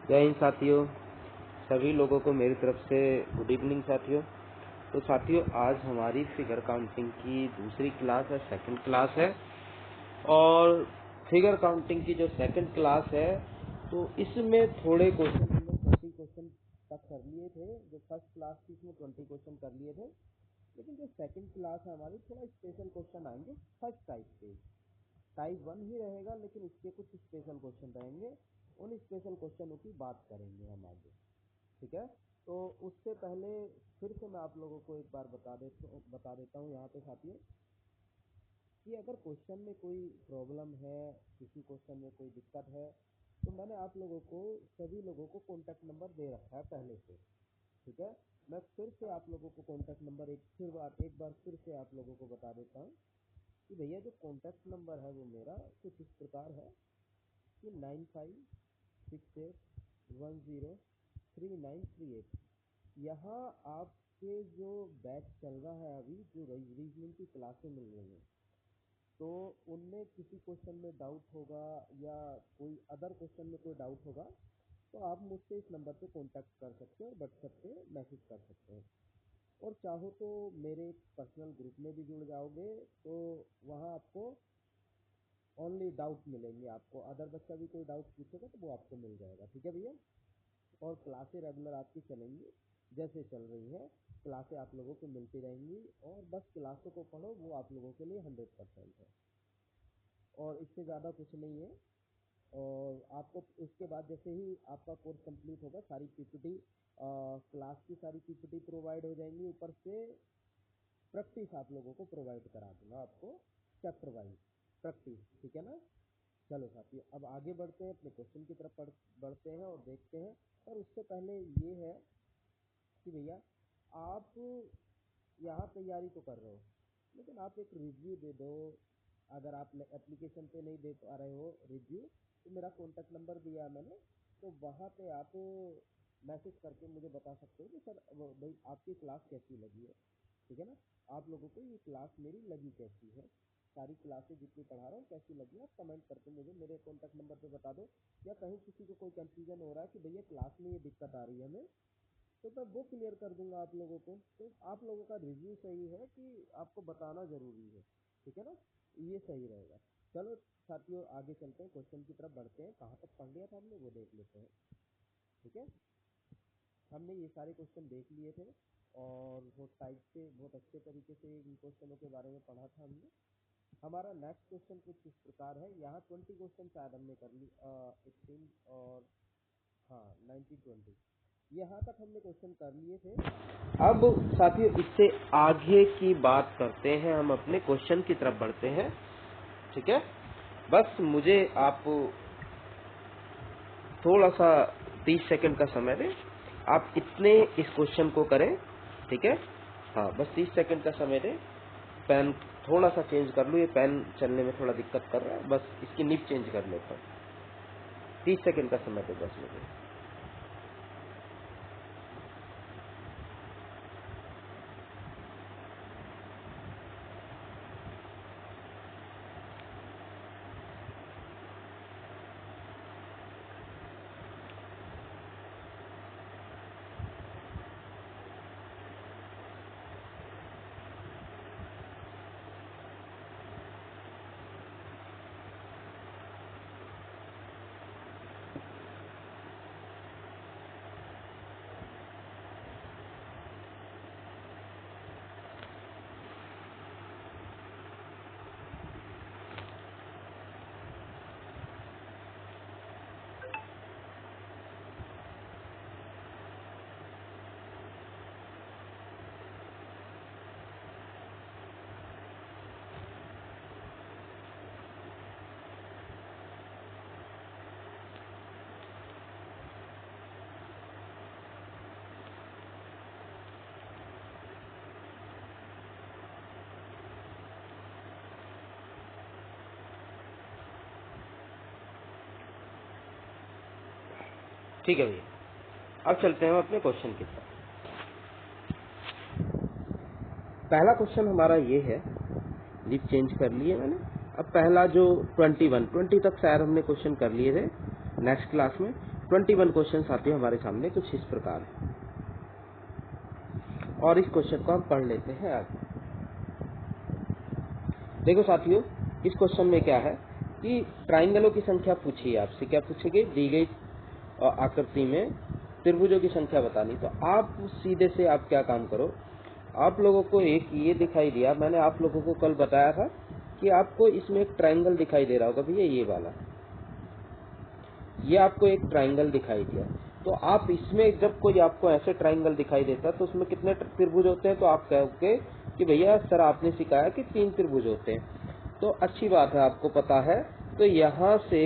जय हिंद साथियों, सभी लोगों को मेरी तरफ से गुड इवनिंग साथियों। तो साथियों, आज हमारी फिगर काउंटिंग की दूसरी क्लास है, सेकंड क्लास है। और फिगर काउंटिंग की जो सेकंड क्लास है तो इसमें थोड़े क्वेश्चन हमने 20 क्वेश्चन तक कर लिए थे। जो फर्स्ट क्लास थी इसमें 20 क्वेश्चन कर लिए थे, लेकिन जो सेकंड क्लास है हमारी थोड़ा स्पेशल क्वेश्चन आएंगे फर्स्ट टाइप के। टाइप 1 ही रहेगा, लेकिन इसके कुछ स्पेशल क्वेश्चन रहेंगे। उन स्पेशल क्वेश्चनों की बात करेंगे हम आगे, ठीक है। तो उससे पहले फिर से मैं आप लोगों को एक बार बता देता हूँ यहाँ पे साथियों कि अगर क्वेश्चन में कोई प्रॉब्लम है, किसी क्वेश्चन में कोई दिक्कत है, तो मैंने आप लोगों को सभी लोगों को कॉन्टैक्ट नंबर दे रखा है पहले से, ठीक है। मैं फिर से आप लोगों को कॉन्टैक्ट नंबर एक बार फिर से आप लोगों को बता देता हूँ कि भैया जो कॉन्टैक्ट नंबर है वो मेरा कुछ इस प्रकार है कि 9568103938। यहाँ आपके जो बैच चल रहा है अभी, जो रीजनिंग की क्लासें मिल रही हैं, तो उनमें किसी क्वेश्चन में डाउट होगा या कोई अदर क्वेश्चन में कोई डाउट होगा, तो आप मुझसे इस नंबर पे कांटेक्ट कर सकते हैं और व्हाट्सएप पे मैसेज कर सकते हैं। और चाहो तो मेरे पर्सनल ग्रुप में भी जुड़ जाओगे, तो वहाँ आपको ओनली डाउट मिलेंगे। आपको अदर बच्चा भी कोई डाउट पूछेगा तो वो आपको मिल जाएगा, ठीक है भैया। और क्लासें रेगुलर आपकी चलेंगी, जैसे चल रही है क्लासें आप लोगों को मिलती रहेंगी। और बस क्लासों को पढ़ो, वो आप लोगों के लिए 100% है, और इससे ज़्यादा कुछ नहीं है। और आपको इसके बाद जैसे ही आपका कोर्स कंप्लीट होगा, सारी पीपीटी क्लास की सारी पीपीटी प्रोवाइड हो जाएंगी। ऊपर से प्रैक्टिस आप लोगों को प्रोवाइड करा दूंगा, आपको चैप्टर वाइज प्रैक्टिस, ठीक है ना। चलो साथियों, अब आगे बढ़ते हैं, अपने क्वेश्चन की तरफ बढ़ते हैं और देखते हैं। पर उससे पहले ये है कि भैया आप यहाँ तैयारी तो कर रहे हो, लेकिन आप एक रिव्यू दे दो। अगर आप एप्लीकेशन पे नहीं दे पा रहे हो रिव्यू, तो मेरा कॉन्टैक्ट नंबर दिया है मैंने, तो वहाँ पे आप मैसेज करके मुझे बता सकते हो कि सर भाई आपकी क्लास कैसी लगी है, ठीक है ना। आप लोगों को ये क्लास मेरी लगी कैसी है, सारी क्लासें जितनी पढ़ा रहा हूँ कैसी लगी, आप कमेंट करके मुझे मेरे कॉन्टैक्ट नंबर पे बता दो। या कहीं किसी को कोई कंफ्यूजन हो रहा है कि भैया क्लास में ये दिक्कत आ रही है हमें, तो मैं वो क्लियर कर दूंगा आप लोगों को। तो आप लोगों का रिव्यू सही है कि आपको बताना जरूरी है, ठीक है ना, ये सही रहेगा। चलो साथियों, आगे चलते हैं, क्वेश्चन की तरफ बढ़ते हैं। कहाँ तक पढ़ लिया था हमने वो देख लेते हैं, ठीक है। हमने ये सारे क्वेश्चन देख लिए थे और बहुत टाइप से, बहुत अच्छे तरीके से इन क्वेश्चनों के बारे में पढ़ा था हमने। हमारा नेक्स्ट क्वेश्चन कुछ इस प्रकार है। यहाँ 20 क्वेश्चन शायद हमने कर ली, 18 और हाँ 19-20, यहाँ तक हमने क्वेश्चन कर लिए थे। अब साथियों, इससे आगे की बात करते हैं, हम अपने क्वेश्चन की तरफ बढ़ते हैं, ठीक है। बस मुझे आप थोड़ा सा 30 सेकंड का समय दें, आप इतने इस क्वेश्चन को करें, ठीक है। हाँ, बस 30 सेकंड का समय दें। पेन थोड़ा सा चेंज कर लूँ, ये पेन चलने में थोड़ा दिक्कत कर रहा है, बस इसकी निब चेंज कर लेता हूँ। 30 सेकंड का समय दें बस मुझे। ठीक है भैया, अब चलते हैं अपने क्वेश्चन की तरफ। पहला क्वेश्चन हमारा ये है, लिप चेंज कर लिए मैंने। अब पहला जो 20 तक शायद हमने क्वेश्चन कर लिए थे नेक्स्ट क्लास में। 21 क्वेश्चन साथियों हमारे सामने कुछ इस प्रकार है, और इस क्वेश्चन को हम पढ़ लेते हैं आगे। देखो साथियों, इस क्वेश्चन में क्या है कि ट्राइंगलों की संख्या पूछी है आपसे। क्या पूछी गई? दी गई आकृति में त्रिभुजों की संख्या बतानी। तो आप सीधे से आप क्या काम करो, आप लोगों को एक ये दिखाई दिया, मैंने आप लोगों को कल बताया था कि आपको इसमें एक ट्राइंगल दिखाई दे रहा होगा भैया, ये वाला, ये आपको एक ट्राइंगल दिखाई दिया। तो आप इसमें जब कोई आपको ऐसे ट्राइंगल दिखाई देता है तो उसमें कितने त्रिभुज होते हैं? तो आप कहोगे कि भैया सर आपने सिखाया कि 3 त्रिभुज होते हैं। तो अच्छी बात है, आपको पता है। तो यहाँ से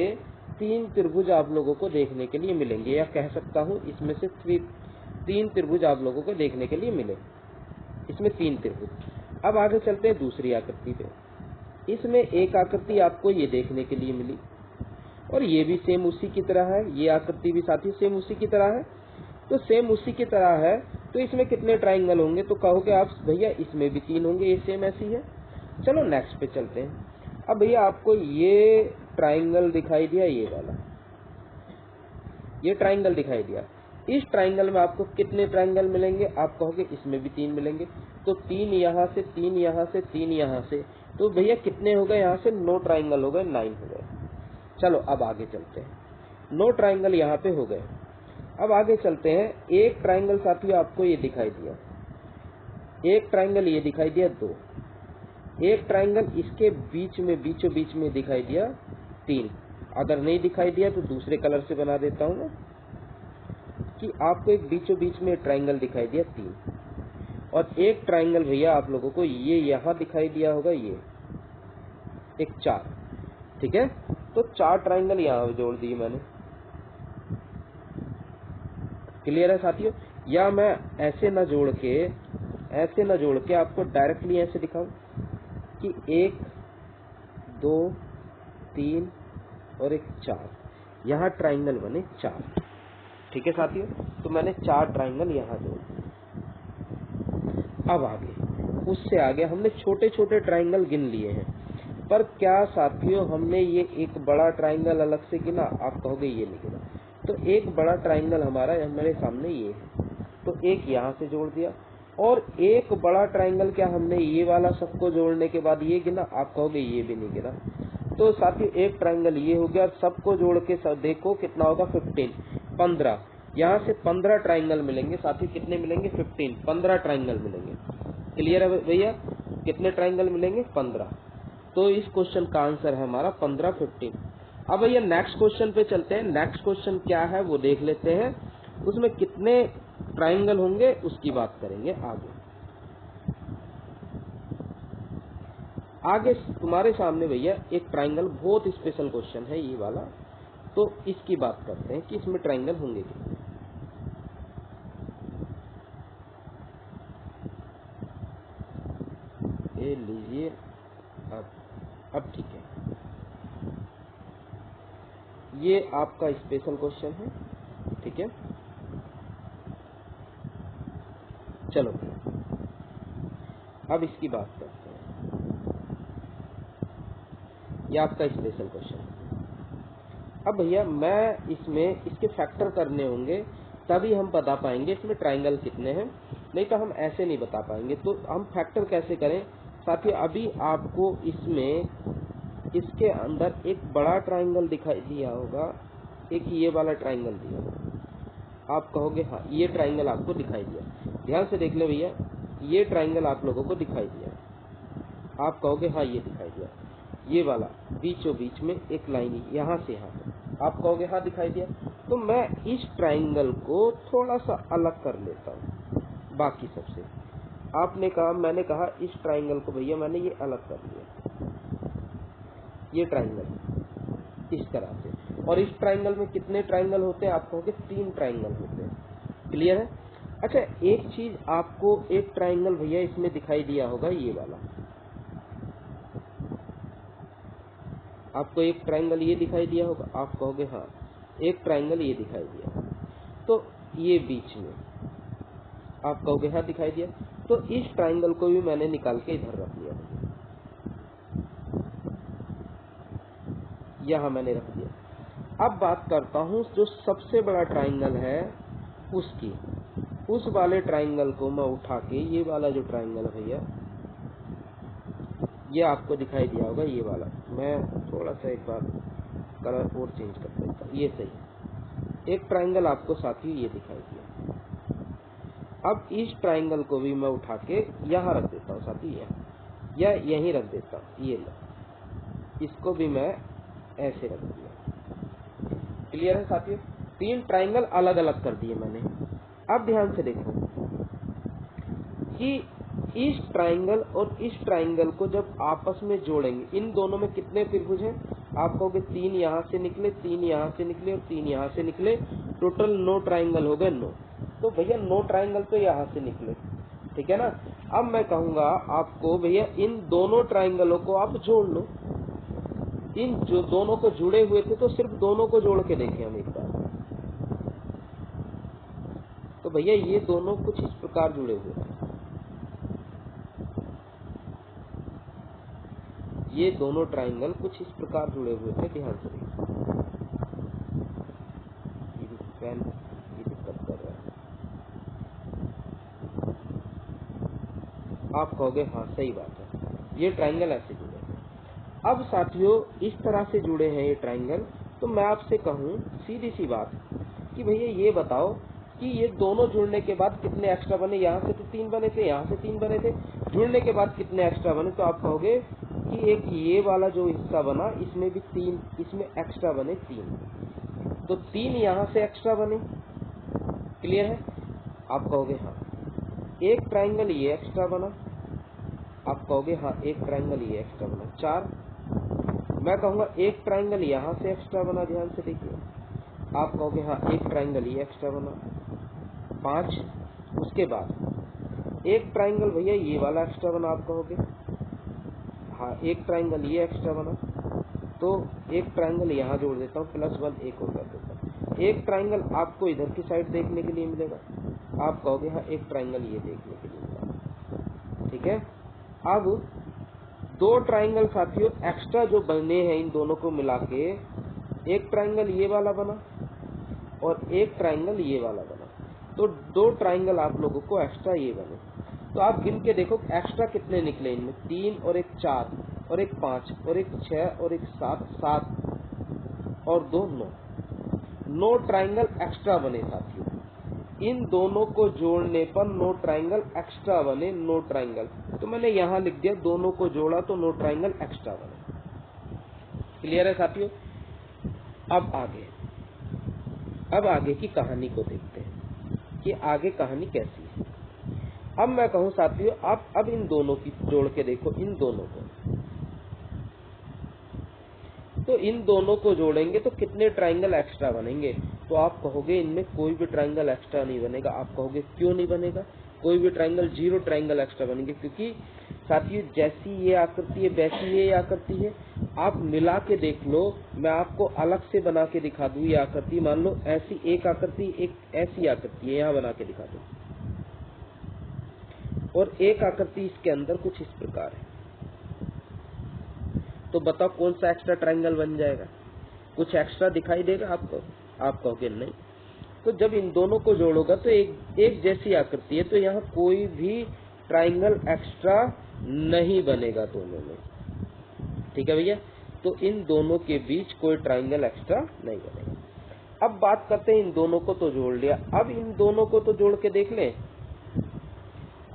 3 त्रिभुज आप लोगों को देखने के लिए मिलेंगे, या कह सकता हूँ इसमें से 3 त्रिभुज आप लोगों को देखने के लिए मिले, इसमें 3 त्रिभुज। अब आगे चलते हैं दूसरी आकृति पे। इसमें एक आकृति आपको ये देखने के लिए मिली, और ये भी सेम उसी की तरह है, ये आकृति भी साथी सेम उसी की तरह है। तो सेम उसी की तरह है, तो इसमें कितने ट्राइंगल होंगे? तो कहोगे आप भैया इसमें भी 3 होंगे, ये सेम ऐसी है। चलो नेक्स्ट पे चलते हैं। अब भैया आपको ये ट्राइंगल दिखाई दिया, ये वाला, ये ट्राइंगल दिखाई दिया। इस ट्राइंगल में आपको कितने ट्राइंगल मिलेंगे? आप कहोगे इसमें भी 3 मिलेंगे। तो 3 यहाँ से, 3 यहाँ से, 3 यहाँ से, तो भैया कितने हो गए? यहाँ से 9 ट्राइंगल हो गए, 9 हो गए। चलो अब आगे चलते हैं। 9 ट्राइंगल यहाँ पे हो गए। अब आगे चलते हैं। एक ट्राइंगल साथियों आपको ये दिखाई दिया, एक ट्राइंगल ये दिखाई दिया 2, एक ट्राइंगल इसके बीच में, बीचों बीच में दिखाई दिया 3। अगर नहीं दिखाई दिया तो दूसरे कलर से बना देता हूँ मैं, कि आपको एक बीचों बीच में ट्राइंगल दिखाई दिया 3, और एक ट्राइंगल भैया आप लोगों को ये यहाँ दिखाई दिया होगा, ये एक 4। ठीक है, तो 4 ट्राइंगल यहाँ जोड़ दिए मैंने। क्लियर है साथियों? या मैं ऐसे न जोड़ के आपको डायरेक्टली ऐसे दिखाऊं कि 1 2 3 और एक 4, यहाँ ट्राइंगल बने 4। ठीक है साथियों, तो मैंने 4 ट्राइंगल यहाँ जोड़ दिए। अब आगे, उससे आगे हमने छोटे छोटे ट्राइंगल गिन लिए हैं, पर क्या साथियों हमने ये एक बड़ा ट्राइंगल अलग से गिना? आप कहोगे ये नहीं गिना। तो एक बड़ा ट्राइंगल हमारा मेरे सामने ये है, तो एक यहाँ से जोड़ दिया, और एक बड़ा ट्राइंगल क्या हमने ये वाला सबको जोड़ने के बाद ये गिना? आप कहोगे ये भी नहीं गिना। तो साथियों एक ट्राइंगल ये हो गया, और सबको जोड़ के सब देखो कितना होगा? 15। यहाँ से 15 ट्राइंगल मिलेंगे साथियों। कितने मिलेंगे? 15 ट्राइंगल मिलेंगे। क्लियर है भैया? कितने ट्राइंगल मिलेंगे? 15। तो इस क्वेश्चन का आंसर है हमारा 15, 15। अब भैया नेक्स्ट क्वेश्चन पे चलते हैं। नेक्स्ट क्वेश्चन क्या है वो देख लेते हैं, उसमें कितने ट्राइंगल होंगे उसकी बात करेंगे आगे। आगे तुम्हारे सामने भैया एक ट्राइंगल, बहुत स्पेशल क्वेश्चन है ये वाला, तो इसकी बात करते हैं कि इसमें ट्राइंगल होंगे कितने। ये लीजिए, अब ठीक है, ये आपका स्पेशल क्वेश्चन है। ठीक है, चलो अब इसकी बात करते हैं। ये आपका स्पेशल क्वेश्चन है। अब भैया मैं इसमें इसके फैक्टर करने होंगे, तभी हम बता पाएंगे इसमें ट्राइंगल कितने हैं, नहीं तो हम ऐसे नहीं बता पाएंगे। तो हम फैक्टर कैसे करें साथियों? अभी आपको इसमें, इसके अंदर एक बड़ा ट्राइंगल दिखाई दिया होगा, एक ये वाला ट्राइंगल दिया होगा। आप कहोगे हाँ ये ट्राइंगल आपको दिखाई दिया। ध्यान से देख ले भैया, ये ट्राइंगल आप लोगों को दिखाई दिया। आप कहोगे हाँ ये दिखाई दिया, ये वाला बीचों बीच में एक लाइन यहाँ से यहाँ तक, आप कहोगे हाँ दिखाई दिया। तो मैं इस ट्राइंगल को थोड़ा सा अलग कर लेता हूँ बाकी सबसे। आपने कहा, मैंने कहा इस ट्राइंगल को भैया मैंने ये अलग कर लिया, ये ट्राइंगल इस तरह से। और इस ट्राइंगल में कितने ट्राइंगल होते हैं? आप कहोगे 3 ट्राइंगल होते हैं। क्लियर है? अच्छा एक चीज आपको, एक ट्राइंगल भैया इसमें दिखाई दिया होगा, ये वाला, आपको एक ट्राइंगल ये दिखाई दिया होगा। आप कहोगे हाँ एक ट्राइंगल ये दिखाई दिया, तो ये बीच में, आप कहोगे हाँ दिखाई दिया। तो इस ट्राइंगल को भी मैंने निकाल के इधर रख दिया, यहाँ मैंने रख दिया। अब बात करता हूँ जो सबसे बड़ा ट्राइंगल है उसकी। उस वाले ट्राइंगल को मैं उठा के, ये वाला जो ट्राइंगल है भैया, ये आपको दिखाई दिया होगा, ये वाला, मैं थोड़ा सा एक बार कलर और चेंज कर देता हूँ, ये सही। एक ट्राइंगल आपको साथियों ये दिखाई दिया। अब इस ट्राइंगल को भी मैं उठा के यहाँ रख देता हूँ साथियों, यहाँ या यहीं रख देता हूँ, ये लो, इसको भी मैं ऐसे रख दिया। क्लियर है साथियों? 3 ट्राइंगल अलग अलग कर दिए मैंने। अब ध्यान से देखो कि इस ट्राइंगल और इस ट्राइंगल को जब आपस में जोड़ेंगे, इन दोनों में कितने त्रिभुज हैं? आप कहोगे 3 यहाँ से निकले, 3 यहाँ से निकले और 3 यहाँ से निकले, टोटल 9 ट्राइंगल हो गए 9। तो भैया 9 ट्राइंगल तो यहाँ से निकले, ठीक है ना। अब मैं कहूंगा आपको भैया इन दोनों ट्राइंगलों को आप जोड़ लो। इन जो दोनों को जुड़े हुए थे तो सिर्फ दोनों को जोड़ के देखें हम एक बार। तो भैया ये दोनों कुछ इस प्रकार जुड़े हुए थे, ये दोनों ट्राइंगल कुछ इस प्रकार जुड़े हुए थे। ध्यान से देखिए, पेन ये दिक्कत कर रहा है। आप कहोगे हाँ सही बात है, ये ट्राइंगल ऐसे जुड़े हैं। अब साथियों इस तरह से जुड़े हैं ये ट्राइंगल, तो मैं आपसे कहूँ सीधी सी बात कि भैया ये बताओ कि ये दोनों जुड़ने के बाद कितने एक्स्ट्रा बने। यहाँ से तो 3 बने थे, यहाँ से 3 बने थे, जुड़ने के बाद कितने एक्स्ट्रा बने। तो आप कहोगे कि एक ये वाला जो हिस्सा बना इसमें भी 3, इसमें एक्स्ट्रा बने 3, तो 3 यहाँ से एक्स्ट्रा बने। क्लियर है? आप कहोगे हाँ। एक ट्राइंगल ये एक्स्ट्रा बना, आप कहोगे हाँ एक ट्राइंगल ये एक्स्ट्रा बना 4। मैं कहूँगा एक ट्राइंगल यहाँ से एक्स्ट्रा बना, ध्यान से देखिए, आप कहोगे हाँ एक ट्राइंगल ये एक्स्ट्रा बना 5। उसके बाद एक ट्राइंगल भैया ये वाला एक्स्ट्रा बना, आप कहोगे हाँ एक ट्राइंगल ये एक्स्ट्रा बना, तो एक ट्राइंगल यहाँ जोड़ देता हूँ, +1 एक और कर देता हूँ। एक ट्राइंगल आपको इधर की साइड देखने के लिए मिलेगा, आप कहोगे हाँ एक ट्राइंगल ये देखने के लिए मिलेगा, ठीक है। अब 2 ट्राइंगल साथियों एक्स्ट्रा जो बने हैं इन दोनों को मिला के, एक ट्राइंगल ये वाला बना और एक ट्राइंगल ये वाला बना, तो 2 ट्राइंगल आप लोगों को एक्स्ट्रा ये बने। तो आप गिन के देखो एक्स्ट्रा कितने निकले इनमें, 3 और एक 4 और एक 5 और एक 6 और एक 7, 7 और 2 9, 9 ट्राइंगल एक्स्ट्रा बने साथियों। इन दोनों को जोड़ने पर 9 ट्राइंगल एक्स्ट्रा बने, 9 ट्राइंगल। तो मैंने यहाँ लिख दिया दोनों को जोड़ा तो 9 ट्राइंगल एक्स्ट्रा बने। क्लियर है साथियों? अब आगे की कहानी को देखते हैं कि आगे कहानी कैसी है। अब मैं कहूँ साथियों आप अब इन दोनों की जोड़ के देखो, इन दोनों को, तो इन दोनों को जोड़ेंगे तो कितने ट्राइंगल एक्स्ट्रा बनेंगे। तो आप कहोगे इनमें कोई भी ट्राइंगल एक्स्ट्रा नहीं बनेगा। आप कहोगे क्यों नहीं बनेगा? कोई भी ट्राइंगल, 0 ट्राइंगल एक्स्ट्रा बनेंगे, क्योंकि साथियों जैसी ये आकृति है वैसी ये आकृति है। आप मिला के देख लो, मैं आपको अलग से बना के दिखा दूं ये आकृति। मान लो ऐसी एक आकृति, एक ऐसी आकृति है, यहाँ बना के दिखा दूं, और एक आकृति इसके अंदर कुछ इस प्रकार है। तो बताओ कौन सा एक्स्ट्रा ट्राइंगल बन जाएगा? कुछ एक्स्ट्रा दिखाई देगा आपको? आप कहोगे नहीं। तो जब इन दोनों को जोड़ोगा तो एक जैसी आकृति है, तो यहाँ कोई भी ट्राइंगल एक्स्ट्रा नहीं बनेगा दोनों में, ठीक है भैया। तो इन दोनों के बीच कोई ट्राइंगल एक्स्ट्रा नहीं बनेगा। अब बात करते हैं, इन दोनों को तो जोड़ लिया, अब इन दोनों को तो जोड़ के देख लें।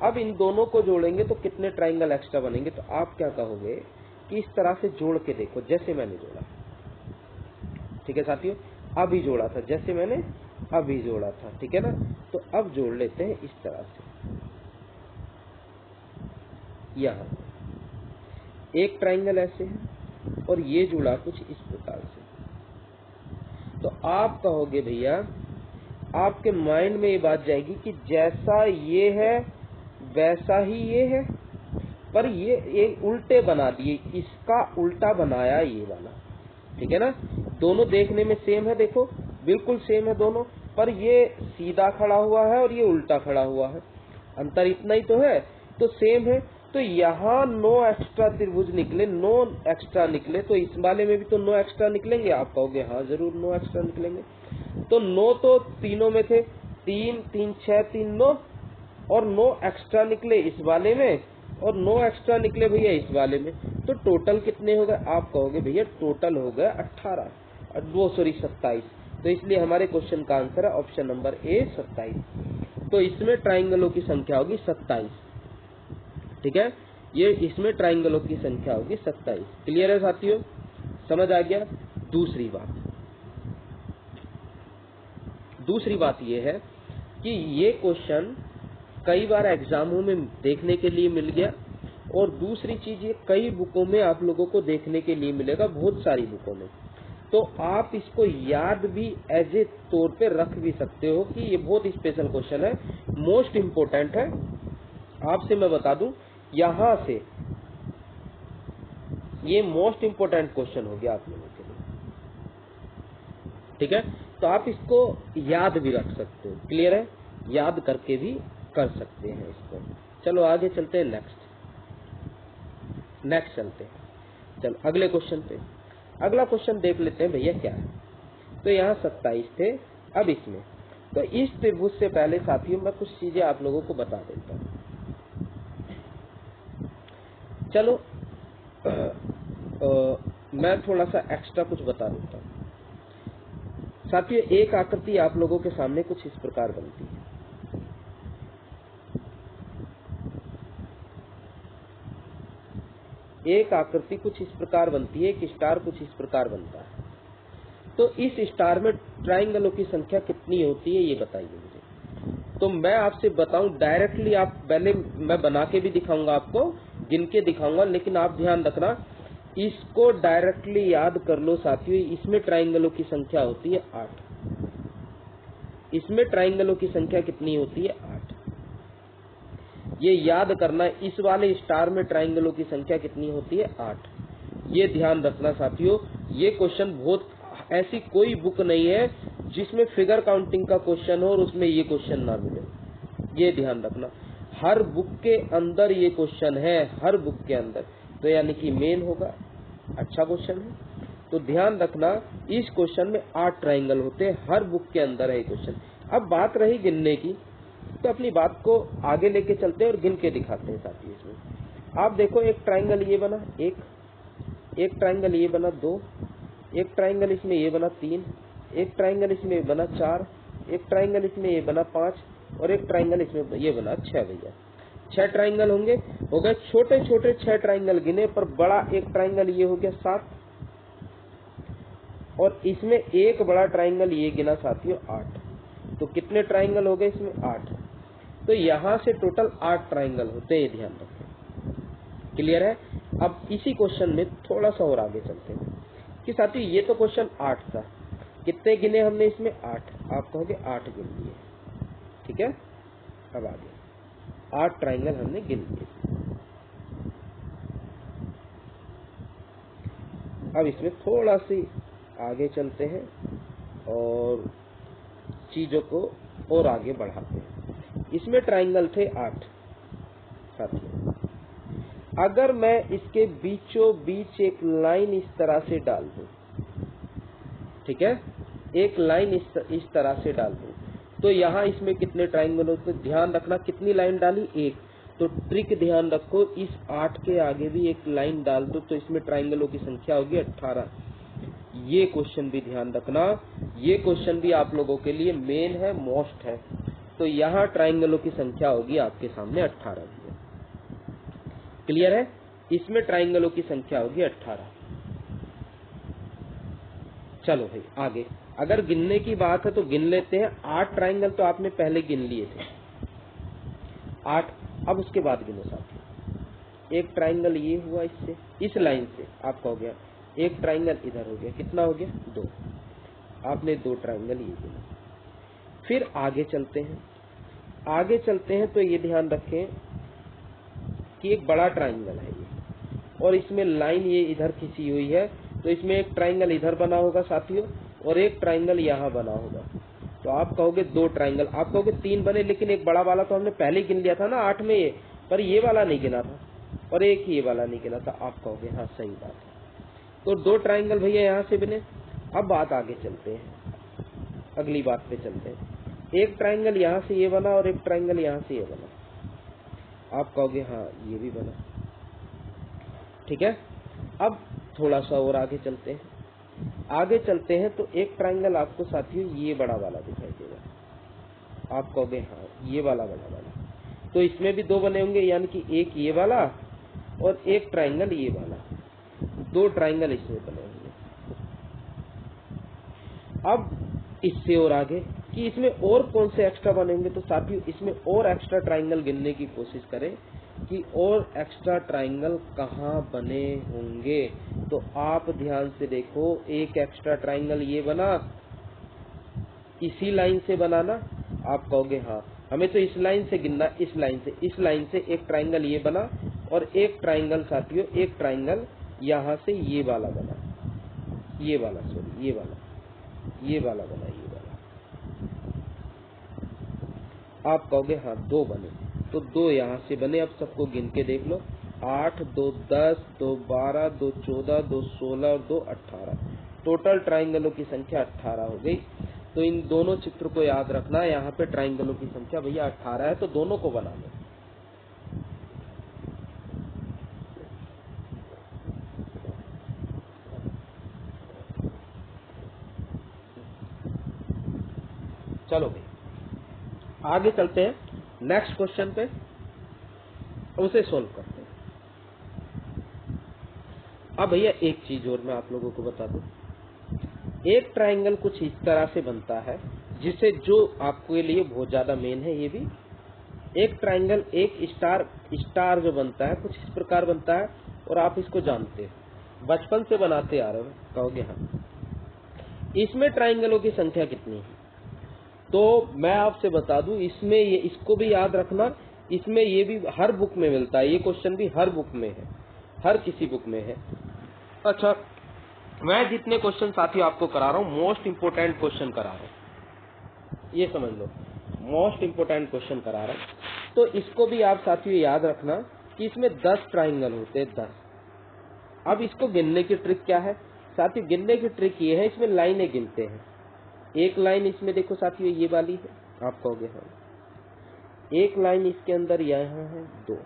अब इन दोनों को जोड़ेंगे तो कितने ट्राइंगल एक्स्ट्रा बनेंगे। तो आप क्या कहोगे कि इस तरह से जोड़ के देखो, जैसे मैंने जोड़ा, ठीक है साथियों। अभी जोड़ा था, जैसे मैंने अभी जोड़ा था, ठीक है ना। तो अब जोड़ लेते हैं इस तरह से। यहाँ एक ट्राइंगल ऐसे है और ये जुड़ा कुछ इस प्रकार से। तो आप कहोगे भैया, आपके माइंड में ये बात जाएगी कि जैसा ये है वैसा ही ये है, पर ये उल्टे बना दिए, इसका उल्टा बनाया ये वाला, ठीक है ना। दोनों देखने में सेम है, देखो बिल्कुल सेम है दोनों, पर ये सीधा खड़ा हुआ है और ये उल्टा खड़ा हुआ है। अंतर इतना ही तो है, तो सेम है। तो यहाँ 9 एक्स्ट्रा त्रिभुज निकले, 9 एक्स्ट्रा निकले, तो इस वाले में भी तो 9 एक्स्ट्रा निकलेंगे। आप कहोगे हाँ जरूर 9 एक्स्ट्रा निकलेंगे। तो 9 तो तीनों में थे, 3 3 6 3 9, और 9 एक्स्ट्रा निकले इस वाले में, और 9 एक्स्ट्रा निकले भैया इस वाले में। तो टोटल कितने हो गए? आप कहोगे भैया टोटल हो गए 18, 27। तो इसलिए हमारे क्वेश्चन का आंसर है ऑप्शन नंबर ए 27। तो इसमें ट्राइंगलों की संख्या होगी 27। ठीक है, ये इसमें ट्राइंगलों की संख्या होगी 27। क्लियर है साथियों, समझ आ गया? दूसरी बात ये है कि ये क्वेश्चन कई बार एग्जामों में देखने के लिए मिल गया, और दूसरी चीज ये कई बुकों में आप लोगों को देखने के लिए मिलेगा, बहुत सारी बुकों में। तो आप इसको याद भी एज ए तौर पे रख भी सकते हो कि ये बहुत स्पेशल क्वेश्चन है, मोस्ट इम्पोर्टेंट है। आपसे मैं बता दूं, यहां से ये मोस्ट इम्पोर्टेंट क्वेश्चन हो गया आप लोगों के लिए। ठीक है, तो आप इसको याद भी रख सकते हो। क्लियर है, याद करके भी कर सकते हैं इसको। चलो आगे चलते हैं, नेक्स्ट चलते हैं। चलो अगले क्वेश्चन पे, अगला क्वेश्चन देख लेते हैं भैया क्या है। तो यहाँ 27 थे। अब इसमें तो इस त्रिभुज से पहले साथियों मैं कुछ चीजें आप लोगों को बता देता हूँ। चलो मैं थोड़ा सा एक्स्ट्रा कुछ बता देता हूँ साथियों। एक आकृति आप लोगों के सामने कुछ इस प्रकार बनती है। एक आकृति कुछ इस प्रकार बनती है, एक स्टार कुछ इस प्रकार बनता है। तो इस स्टार में ट्राइंगलों की संख्या कितनी होती है ये बताइए मुझे। तो मैं आपसे बताऊं डायरेक्टली, आप पहले मैं बना के भी दिखाऊंगा आपको, गिन के दिखाऊंगा, लेकिन आप ध्यान रखना इसको डायरेक्टली याद कर लो साथियों। इसमें ट्राइंगलों की संख्या होती है 8। इसमें ट्राइंगलों की संख्या कितनी होती है? 8। ये याद करना, इस वाले स्टार में ट्राइंगलों की संख्या कितनी होती है? 8। ये ध्यान रखना साथियों। ये क्वेश्चन बहुत, ऐसी कोई बुक नहीं है जिसमें फिगर काउंटिंग का क्वेश्चन हो और उसमें ये क्वेश्चन ना मिले। ये ध्यान रखना, हर बुक के अंदर ये क्वेश्चन है, हर बुक के अंदर। तो यानी कि मेन होगा, अच्छा क्वेश्चन है। तो ध्यान रखना, इस क्वेश्चन में 8 ट्राइंगल होते हैं, हर बुक के अंदर है ये क्वेश्चन। अब बात रही गिनने की, तो अपनी बात को आगे लेके चलते हैं और गिन के दिखाते हैं साथियों। इसमें आप देखो, एक ट्राइंगल ये बना, एक ट्राइंगल ये बना 2, एक ट्राइंगल इसमें ये बना 3, एक ट्राइंगल इसमें ये बना 4, एक ट्राइंगल इसमें ये बना 5, और एक ट्राइंगल इसमें ये बना 6। भैया 6 ट्राइंगल होंगे, हो गए। छोटे छोटे 6 ट्राइंगल गिने, पर बड़ा एक ट्राइंगल ये हो गया 7, और इसमें एक बड़ा ट्राइंगल ये गिना साथियों 8। तो कितने ट्राइंगल हो गए इसमें? 8। तो यहां से टोटल 8 ट्राइंगल होते हैं, ध्यान रखें। क्लियर है? अब इसी क्वेश्चन में थोड़ा सा और आगे चलते हैं कि साथियों ये तो क्वेश्चन 8 था, कितने गिने हमने इसमें? 8। आप कहोगे 8 गिन लिए, ठीक है। अब आगे 8 ट्राइंगल हमने गिन लिए। अब इसमें थोड़ा सी आगे चलते हैं और चीजों को और आगे बढ़ाते हैं। इसमें ट्राइंगल थे 8 साथियों। अगर मैं इसके बीचों बीच एक लाइन इस तरह से डाल दूं, ठीक है, एक लाइन इस तरह से डाल दूं, तो यहाँ इसमें कितने ट्राइंगल होते? ध्यान रखना, कितनी लाइन डाली? 1। तो ट्रिक ध्यान रखो, इस 8 के आगे भी एक लाइन डाल दो तो इसमें ट्राइंगलों की संख्या होगी 18। ये क्वेश्चन भी ध्यान रखना, ये क्वेश्चन भी आप लोगों के लिए मेन है, मोस्ट है। तो यहाँ ट्राइंगलों की संख्या होगी आपके सामने 18। क्लियर है? इसमें ट्राइंगलों की संख्या होगी 18। चलो भाई आगे, अगर गिनने की बात है तो गिन लेते हैं। 8 ट्राइंगल तो आपने पहले गिन लिए थे 8। अब उसके बाद गिनो साथियों। एक ट्राइंगल ये हुआ इससे, इस लाइन से आपका हो गया, एक ट्राइंगल इधर हो गया, कितना हो गया? 2। आपने 2 ट्राइंगल ये गिने। फिर आगे चलते हैं, आगे चलते हैं तो ये ध्यान रखें कि एक बड़ा ट्राइंगल है ये, और इसमें लाइन ये इधर खींची हुई है, तो इसमें एक ट्राइंगल इधर बना होगा साथियों, और एक ट्राइंगल यहाँ बना होगा। तो आप कहोगे 2 ट्राइंगल, आप कहोगे 3 बने, लेकिन एक बड़ा वाला तो हमने पहले गिन लिया था ना 8 में ये, पर ये वाला नहीं गिना था। और एक ये वाला नहीं गिना था। आप कहोगे हाँ सही बात है। तो 2 ट्राइंगल भैया यहाँ से बने। अब बात आगे चलते हैं, अगली बात पे चलते हैं। एक ट्राइंगल यहाँ से ये बना और एक ट्राइंगल यहाँ से ये बना। आप कहोगे हाँ ये भी बना, ठीक है। अब थोड़ा सा और आगे चलते हैं। आगे चलते हैं तो एक ट्राइंगल आपको साथियों ये बड़ा वाला दिखाई देगा। आप कहोगे हाँ ये वाला बड़ा वाला। तो इसमें भी 2 बने होंगे, यानी कि एक ये वाला और एक ट्राइंगल ये वाला, 2 ट्राइंगल इसमें बने होंगे। अब इससे और आगे कि इसमें और कौन से एक्स्ट्रा बनेंगे, तो साथियों इसमें और एक्स्ट्रा ट्राइंगल गिनने की कोशिश करें कि और एक्स्ट्रा ट्राइंगल कहाँ बने होंगे। तो आप ध्यान से देखो, एक एक्स्ट्रा ट्राइंगल ये बना, इसी लाइन से बनाना। आप कहोगे हाँ हमें तो इस लाइन से गिनना, इस लाइन से एक ट्राइंगल ये बना और एक ट्राइंगल साथियों, एक ट्राइंगल यहाँ से ये वाला बना, ये वाला सॉरी ये वाला बना, ये वाला। आप कहोगे हाँ 2 बने, तो 2 यहाँ से बने। अब सबको गिन के देख लो, 8, 2 10, 2 12, 2 14, 2 16 और 2 18। टोटल ट्राइंगलों की संख्या 18 हो गई। तो इन दोनों चित्र को याद रखना, यहाँ पे ट्राइंगलों की संख्या भैया 18 है, तो दोनों को बना लो। चलो भाई आगे चलते हैं नेक्स्ट क्वेश्चन पे, उसे सोल्व करते हैं। अब भैया एक चीज और मैं आप लोगों को बता दूं, एक ट्राइंगल कुछ इस तरह से बनता है, जिसे जो आपके लिए बहुत ज्यादा मेन है। ये भी एक ट्राइंगल, एक स्टार जो बनता है कुछ इस प्रकार बनता है, और आप इसको जानते हो, बचपन से बनाते आ रहे हो। कहोगे हाँ इसमें ट्राइंगलों की संख्या कितनी है, तो मैं आपसे बता दूं, इसमें ये इसको भी याद रखना। इसमें ये भी हर बुक में मिलता है, ये क्वेश्चन भी हर बुक में है, हर किसी बुक में है। अच्छा, मैं जितने क्वेश्चन साथियों आपको करा रहा हूँ, मोस्ट इंपोर्टेंट क्वेश्चन करा रहा हूँ, ये समझ लो, मोस्ट इंपोर्टेंट क्वेश्चन करा रहा हूँ। तो इसको भी आप साथियों याद रखना कि इसमें 10 ट्राइंगल होते हैं, 10। अब इसको गिनने की ट्रिक क्या है साथियों, गिनने की ट्रिक ये है, इसमें लाइनें गिनते हैं। एक लाइन इसमें देखो साथियों ये वाली है, आप कहोगे हाँ। एक लाइन इसके अंदर यहाँ है 2,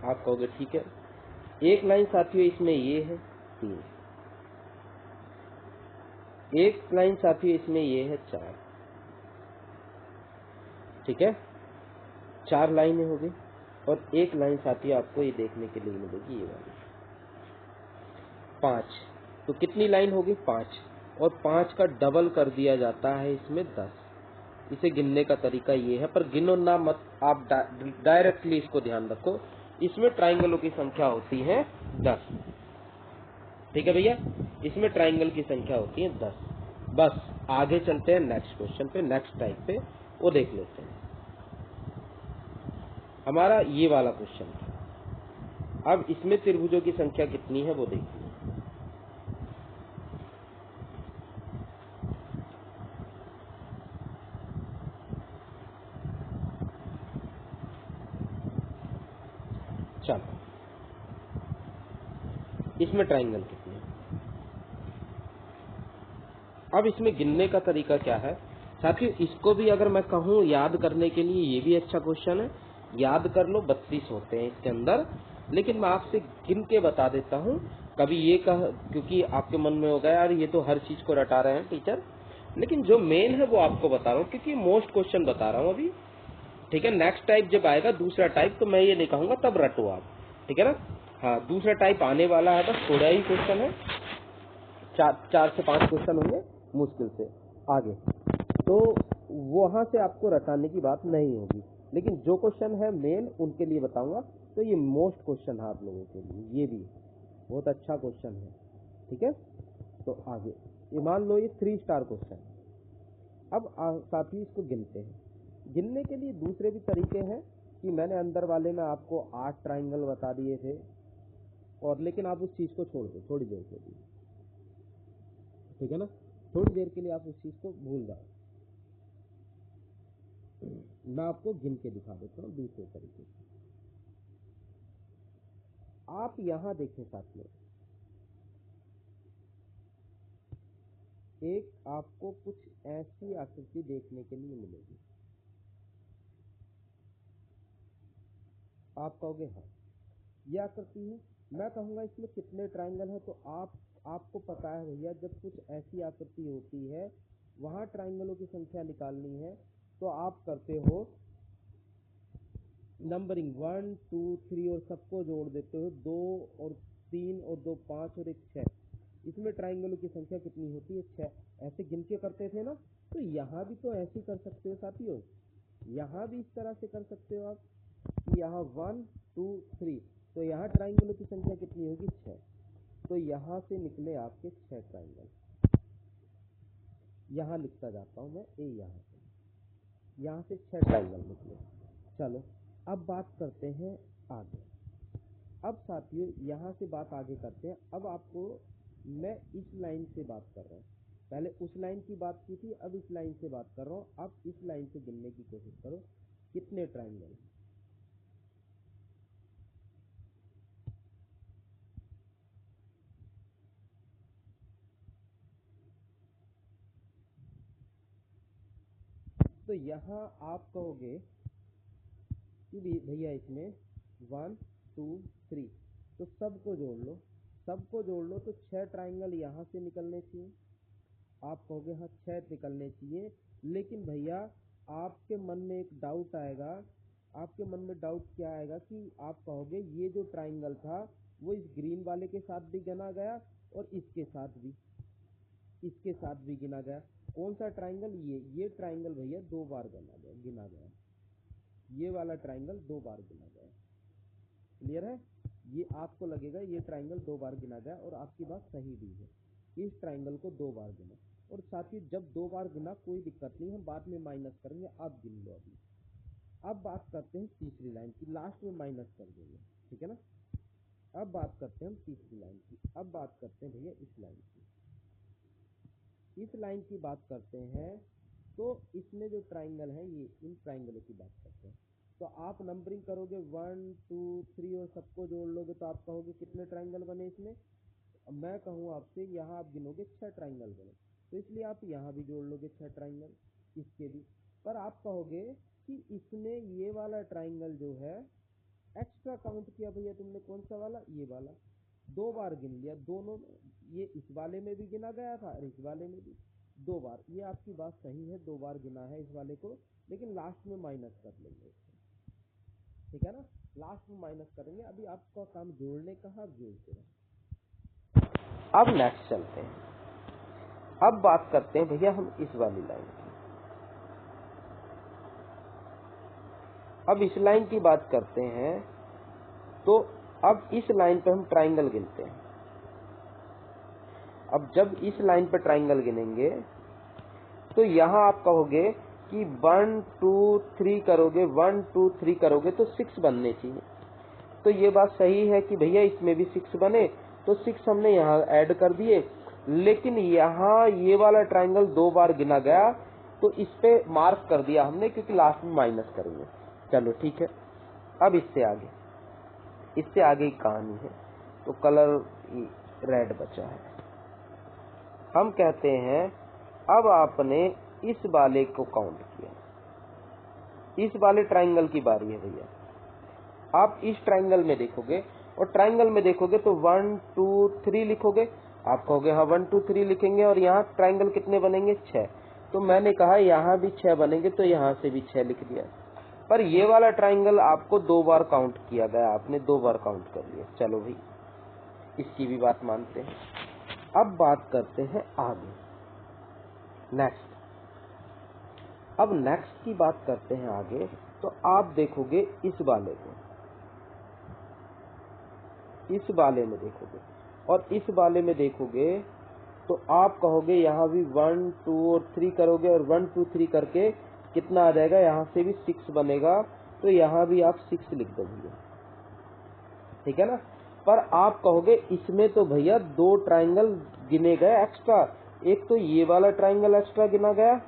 आप कहोगे ठीक है। एक लाइन साथियों इसमें ये है 3, एक लाइन साथियों इसमें ये है 4, ठीक है, 4 लाइनें हो गई। और एक लाइन साथियों आपको ये देखने के लिए मिलेगी ये वाली 5। तो कितनी लाइन होगी 5, और 5 का डबल कर दिया जाता है इसमें 10। इसे गिनने का तरीका ये है, पर गिनो ना मत, आप डायरेक्टली इसको ध्यान रखो। इसमें ट्राइंगलों की संख्या होती है 10, ठीक है भैया, इसमें ट्राइंगल की संख्या होती है 10। बस आगे चलते हैं नेक्स्ट क्वेश्चन पे, नेक्स्ट टाइप पे, वो देख लेते हैं। हमारा ये वाला क्वेश्चन था। अब इसमें त्रिभुजों की संख्या कितनी है वो देखिए। चलो इसमें ट्राइंगल कितने हैं। अब इसमें गिनने का तरीका क्या है साथियों, इसको भी अगर मैं कहूँ याद करने के लिए, ये भी अच्छा क्वेश्चन है, याद कर लो। 32 होते हैं इसके अंदर, लेकिन मैं आपसे गिन के बता देता हूँ। कभी ये क्योंकि आपके मन में होगा यार ये तो हर चीज को रटा रहे हैं टीचर, लेकिन जो मेन है वो आपको बता रहा हूँ, क्योंकि मोस्ट क्वेश्चन बता रहा हूँ अभी, ठीक है। नेक्स्ट टाइप जब आएगा दूसरा टाइप, तो मैं ये नहीं कहूंगा तब रटो आप, ठीक है ना। हाँ दूसरा टाइप आने वाला है, बस थोड़ा ही क्वेश्चन है, 4 से 5 क्वेश्चन होंगे मुश्किल से आगे, तो वहां से आपको रटाने की बात नहीं होगी। लेकिन जो क्वेश्चन है मेन उनके लिए बताऊंगा। तो ये मोस्ट क्वेश्चन है आप लोगों के लिए, ये भी बहुत अच्छा क्वेश्चन है, ठीक है। तो आगे ये मान लो ये 3 स्टार क्वेश्चन। अब साथियों इसको गिनते हैं। गिनने के लिए दूसरे भी तरीके हैं, कि मैंने अंदर वाले में आपको 8 ट्राइंगल बता दिए थे, और लेकिन आप उस चीज को छोड़ दो थोड़ी देर के लिए, ठीक है ना, थोड़ी देर के लिए आप उस चीज को भूल जाओ। मैं आपको गिन के दिखा देता हूँ दूसरे तरीके से। आप यहां देखें साथ में, एक आपको कुछ ऐसी आकृति देखने के लिए मिलेगी। आप कहोगे हाँ यह आकृति है, मैं कहूँगा इसमें कितने ट्राइंगल है, तो आपको पता है भैया जब कुछ ऐसी आकृति होती है वहाँ ट्राइंगलों की संख्या निकालनी है तो आप करते हो नंबरिंग 1 2 3 और सबको जोड़ देते हो, 2 और 3 और 2 5 और 1 6। इसमें ट्राइंगलों की संख्या कितनी होती है? 6। ऐसे गिन के करते थे ना, तो यहाँ भी तो ऐसे कर सकते हो साथियों, यहाँ भी इस तरह से कर सकते हो आप कि यहाँ 1 2 3, तो यहाँ ट्राइंगलों की संख्या कितनी होगी? 6। तो यहाँ से निकले आपके 6 ट्राइंगल। यहाँ लिखता जाता हूँ मैं ए, यहाँ से 6 ट्राइंगल निकले। चलो अब बात करते हैं आगे। अब साथियों यहाँ से बात आगे करते हैं। अब आपको मैं इस लाइन से बात कर रहा हूँ, पहले उस लाइन की बात की थी, अब इस लाइन से बात कर रहा हूँ। अब इस लाइन से गिनने की कोशिश करो कितने ट्राइंगल। तो यहाँ आप कहोगे कि भैया इसमें 1 2 3, तो सबको जोड़ लो, सबको जोड़ लो तो 6 ट्राइंगल यहाँ से निकलने चाहिए। आप कहोगे हाँ 6 निकलने चाहिए, लेकिन भैया आपके मन में एक डाउट आएगा। आपके मन में डाउट क्या आएगा कि आप कहोगे ये जो ट्राइंगल था वो इस ग्रीन वाले के साथ भी गिना गया और इसके साथ भी गिना गया। कौन सा ट्राइंगल? ये ट्राइंगल भैया 2 बार गिना गया, ये वाला ट्राइंगल 2 बार गिना गया। क्लियर है? ये आपको लगेगा ये ट्राइंगल 2 बार गिना गया और आपकी बात सही भी है, इस ट्राइंगल को 2 बार गिना। और साथ ही जब 2 बार गिना कोई दिक्कत नहीं, हम बाद में माइनस करेंगे, आप गिन लो अभी। अब बात करते हैं तीसरी लाइन की, लास्ट में माइनस कर देंगे, ठीक है ना। अब बात करते हैं हम तीसरी लाइन की। अब बात करते हैं भैया इस लाइन की, इस लाइन की बात करते हैं। तो इसमें जो ट्राइंगल है ये, इन ट्राइंगलों की बात करते हैं। तो आप नंबरिंग करोगे 1 2 3 और सबको जोड़ लोगे तो आप कहोगे कितने ट्राइंगल बने इसमें। मैं कहूँ आपसे यहाँ आप गिनोगे 6 ट्राइंगल बने, तो इसलिए आप यहाँ भी जोड़ लोगे 6 ट्राइंगल, इसके भी। पर आप कहोगे कि इसमें ये वाला ट्राइंगल जो है एक्स्ट्रा काउंट किया भैया तुमने, कौन सा वाला? ये वाला 2 बार गिन लिया, दोनों ये इस वाले में भी गिना गया था और इस वाले में भी 2 बार। ये आपकी बात सही है, 2 बार गिना है इस वाले को, लेकिन लास्ट में माइनस कर लेंगे, ठीक है ना। लास्ट में माइनस करेंगे, अभी आपका काम जोड़ने का है, आप जोड़ते रहो। अब नेक्स्ट चलते हैं। अब बात करते हैं भैया हम इस वाली लाइन की। अब इस लाइन की बात करते हैं, तो अब इस लाइन पे हम ट्राइंगल गिनते हैं। अब जब इस लाइन पे ट्राइंगल गिनेंगे तो यहाँ आप कहोगे कि 1 2 3 करोगे, 1 2 3 करोगे तो 6 बनने चाहिए। तो ये बात सही है कि भैया इसमें भी 6 बने, तो 6 हमने यहाँ ऐड कर दिए। लेकिन यहाँ ये वाला ट्राइंगल 2 बार गिना गया, तो इस पे मार्क कर दिया हमने, क्योंकि लास्ट में माइनस करेंगे। चलो ठीक है। अब इससे आगे की कहानी है, तो कलर रेड बचा है। हम कहते हैं अब आपने इस वाले को काउंट किया, इस वाले ट्राइंगल की बारी है भैया। आप इस ट्राइंगल में देखोगे और ट्राइंगल में देखोगे तो 1 2 3 लिखोगे। आप कहोगे हाँ 1 2 3 लिखेंगे, और यहाँ ट्राइंगल कितने बनेंगे? 6। तो मैंने कहा यहाँ भी 6 बनेंगे, तो यहाँ से भी 6 लिख दिया। पर ये वाला ट्राइंगल आपको 2 बार काउंट किया गया, आपने 2 बार काउंट कर लिया। चलो भाई इसकी भी बात मानते हैं। अब बात करते हैं आगे, नेक्स्ट। अब नेक्स्ट की बात करते हैं आगे। तो आप देखोगे इस वाले को, इस वाले में देखोगे और इस वाले में देखोगे, तो आप कहोगे यहाँ भी 1 2 और 3 करोगे, और 1 2 3 करके कितना आ जाएगा? यहाँ से भी 6 बनेगा, तो यहाँ भी आप 6 लिख दो भैया, ठीक है ना। पर आप कहोगे इसमें तो भैया 2 ट्राइंगल गिने गए एक्स्ट्रा, एक तो ये वाला ट्राइंगल एक्स्ट्रा गिना गया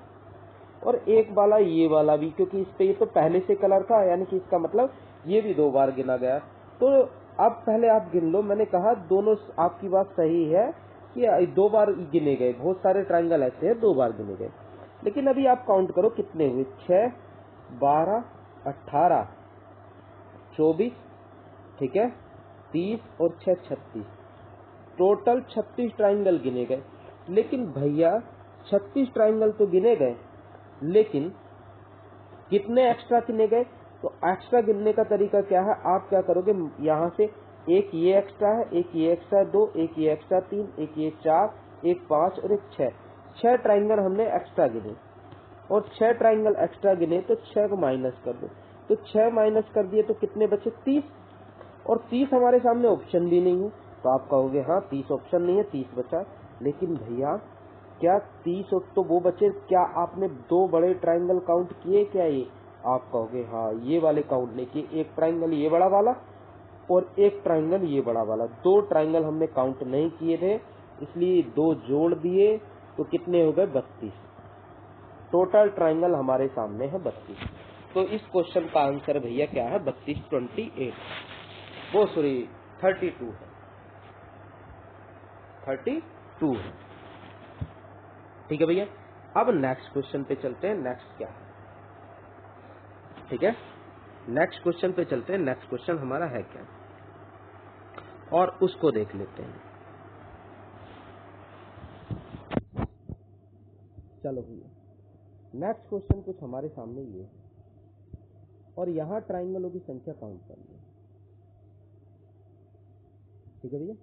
और एक वाला ये भी, क्योंकि इस पे ये तो पहले से कलर था, यानी कि इसका मतलब ये भी 2 बार गिना गया। तो अब पहले आप गिन लो, मैंने कहा दोनों आपकी बात सही है कि 2 बार गिने गए, बहुत सारे ट्राइंगल ऐसे हैं 2 बार गिने गए, लेकिन अभी आप काउंट करो कितने हुए, 6, 12, 18, 24, ठीक है, 30 और 6 36, टोटल 36 ट्राइंगल गिने गए। लेकिन भैया 36 ट्राइंगल तो गिने गए, लेकिन कितने एक्स्ट्रा गिने गए? तो एक्स्ट्रा गिनने का तरीका क्या है, आप क्या करोगे, यहाँ से एक ये एक्स्ट्रा है, एक ये एक्स्ट्रा 2, एक ये एक्स्ट्रा 3, एक ये 4, एक 5 और एक 6, 6 ट्राइंगल हमने एक्स्ट्रा गिने, और 6 ट्राइंगल एक्स्ट्रा गिने तो 6 को माइनस कर दो, तो 6 माइनस कर दिए तो कितने बचे, 30, और 30 हमारे सामने ऑप्शन भी नहीं है, तो आप कहोगे हाँ 30 ऑप्शन नहीं है, 30 बचा। लेकिन भैया क्या 30 तो वो बचे, क्या आपने 2 बड़े ट्राइंगल काउंट किए क्या? ये आप कहोगे हाँ ये वाले काउंट नहीं किए, एक ट्राइंगल ये बड़ा वाला और एक ट्राइंगल ये बड़ा वाला, 2 ट्राइंगल हमने काउंट नहीं किए थे, इसलिए 2 जोड़ दिए तो कितने हो गए, 32। टोटल ट्राइंगल हमारे सामने है 32। तो इस क्वेश्चन का आंसर भैया क्या है, 32, 28, वो सॉरी 32 है, 32 है। ठीक है भैया, अब नेक्स्ट क्वेश्चन पे चलते हैं, नेक्स्ट क्या है, ठीक है, नेक्स्ट क्वेश्चन पे चलते हैं, नेक्स्ट क्वेश्चन हमारा है क्या, और उसको देख लेते हैं। चलो भैया, नेक्स्ट क्वेश्चन कुछ हमारे सामने ये है, और यहाँ ट्राइंगलों की संख्या काउंट करनी है, ठीक है भैया,